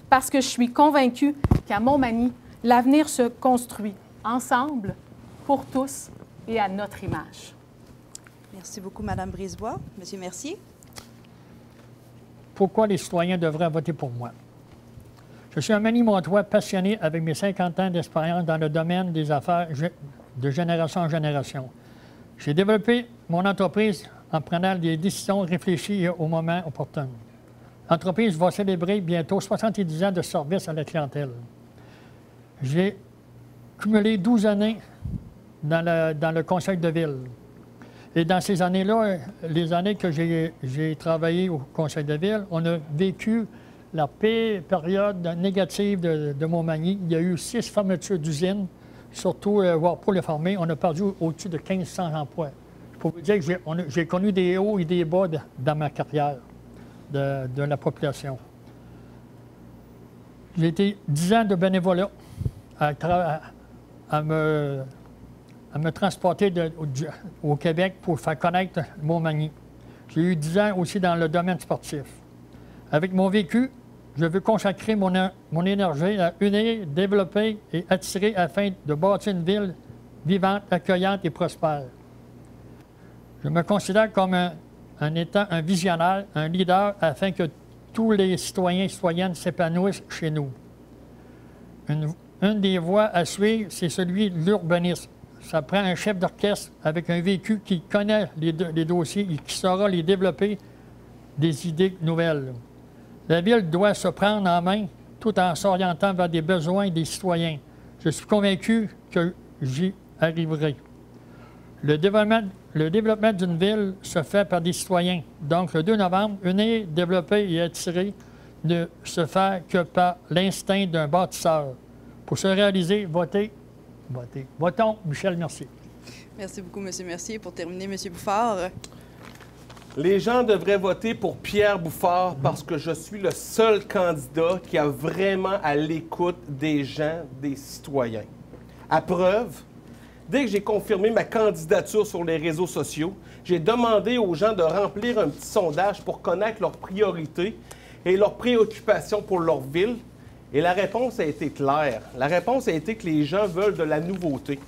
Parce que je suis convaincue qu'à Montmagny, l'avenir se construit ensemble, pour tous et à notre image. Merci beaucoup, Mme Brisebois. Monsieur Mercier. Pourquoi les citoyens devraient voter pour moi? Je suis un Magny-Montois passionné avec mes 50 ans d'expérience dans le domaine des affaires de génération en génération. J'ai développé mon entreprise en prenant des décisions réfléchies au moment opportun. L'entreprise va célébrer bientôt 70 ans de service à la clientèle. J'ai cumulé 12 années dans le conseil de ville. Et dans ces années-là, les années que j'ai travaillé au conseil de ville, on a vécu la pire période négative de Montmagny. Il y a eu 6 fermetures d'usines, surtout Whirlpool est formé. On a perdu au-dessus de 1500 emplois. Je pour vous dire que j'ai connu des hauts et des bas dans ma carrière de la population. J'ai été 10 ans de bénévolat à me transporter au Québec pour faire connaître Montmagny. J'ai eu 10 ans aussi dans le domaine sportif. Avec mon vécu, je veux consacrer mon énergie à unir, développer et attirer afin de bâtir une ville vivante, accueillante et prospère. Je me considère comme étant un visionnaire, un leader, afin que tous les citoyens et citoyennes s'épanouissent chez nous. Une des voies à suivre, c'est celui de l'urbanisme. Ça prend un chef d'orchestre avec un vécu qui connaît les dossiers et qui saura les développer des idées nouvelles. La ville doit se prendre en main tout en s'orientant vers des besoins des citoyens. Je suis convaincu que j'y arriverai. Le développement d'une ville se fait par des citoyens. Donc, le 2 novembre, unir, développer et attirer ne se fait que par l'instinct d'un bâtisseur. Pour se réaliser, votons Michel Mercier. Merci beaucoup, M. Mercier. Pour terminer, M. Bouffard. Les gens devraient voter pour Pierre Bouffard parce que je suis le seul candidat qui a vraiment à l'écoute des gens, des citoyens. À preuve, dès que j'ai confirmé ma candidature sur les réseaux sociaux, j'ai demandé aux gens de remplir un petit sondage pour connaître leurs priorités et leurs préoccupations pour leur ville. Et la réponse a été claire. La réponse a été que les gens veulent de la nouveauté.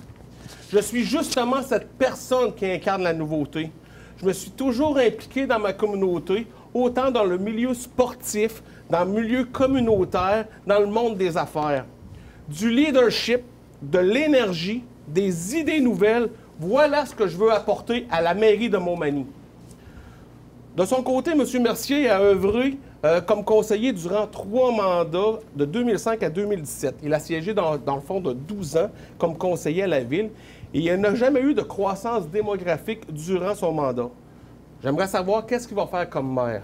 Je suis justement cette personne qui incarne la nouveauté. Je me suis toujours impliqué dans ma communauté, autant dans le milieu sportif, dans le milieu communautaire, dans le monde des affaires. Du leadership, de l'énergie, des idées nouvelles, voilà ce que je veux apporter à la mairie de Montmagny. De son côté, M. Mercier a œuvré comme conseiller durant 3 mandats de 2005 à 2017. Il a siégé dans le fond de 12 ans comme conseiller à la ville et il n'a jamais eu de croissance démographique durant son mandat. J'aimerais savoir qu'est-ce qu'il va faire comme maire.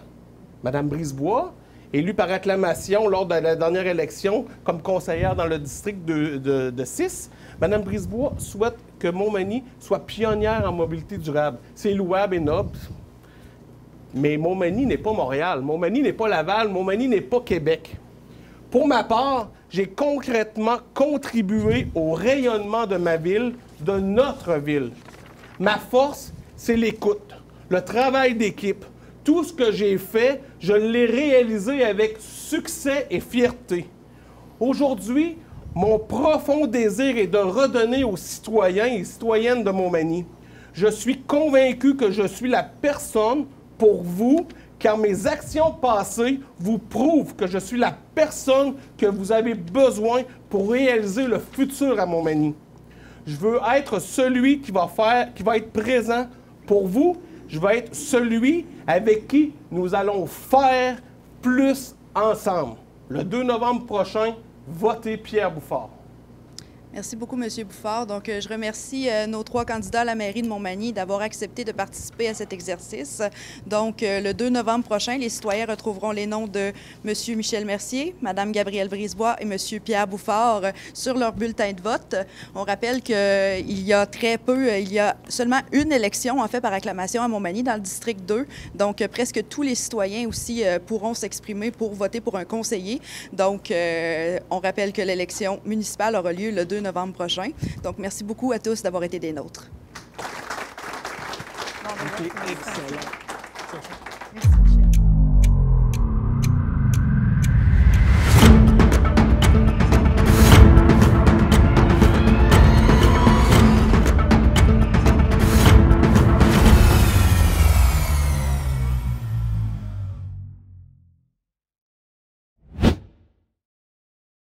Mme Brisebois, élue par acclamation lors de la dernière élection comme conseillère dans le district de 6, Mme Brisebois souhaite que Montmagny soit pionnière en mobilité durable. C'est louable et noble. Mais Montmagny n'est pas Montréal, Montmagny n'est pas Laval, Montmagny n'est pas Québec. Pour ma part, j'ai concrètement contribué au rayonnement de ma ville, de notre ville. Ma force, c'est l'écoute, le travail d'équipe. Tout ce que j'ai fait, je l'ai réalisé avec succès et fierté. Aujourd'hui, mon profond désir est de redonner aux citoyens et citoyennes de Montmagny. Je suis convaincu que je suis la personne pour vous, car mes actions passées vous prouvent que je suis la personne que vous avez besoin pour réaliser le futur à Montmagny. Je veux être celui qui va être présent pour vous. Je vais être celui avec qui nous allons faire plus ensemble. Le 2 novembre prochain, votez Pierre Bouffard. Merci beaucoup, M. Bouffard. Donc, je remercie nos 3 candidats à la mairie de Montmagny d'avoir accepté de participer à cet exercice. Donc, le 2 novembre prochain, les citoyens retrouveront les noms de M. Michel Mercier, Mme Gabrielle Brisebois et M. Pierre Bouffard sur leur bulletin de vote. On rappelle qu'il y a très peu, il y a seulement une élection, en fait, par acclamation à Montmagny dans le district 2. Donc, presque tous les citoyens aussi pourront s'exprimer pour voter pour un conseiller. Donc, on rappelle que l'élection municipale aura lieu le 2 novembre prochain. Donc, merci beaucoup à tous d'avoir été des nôtres. Bon, C'était excellent. merci, Michel.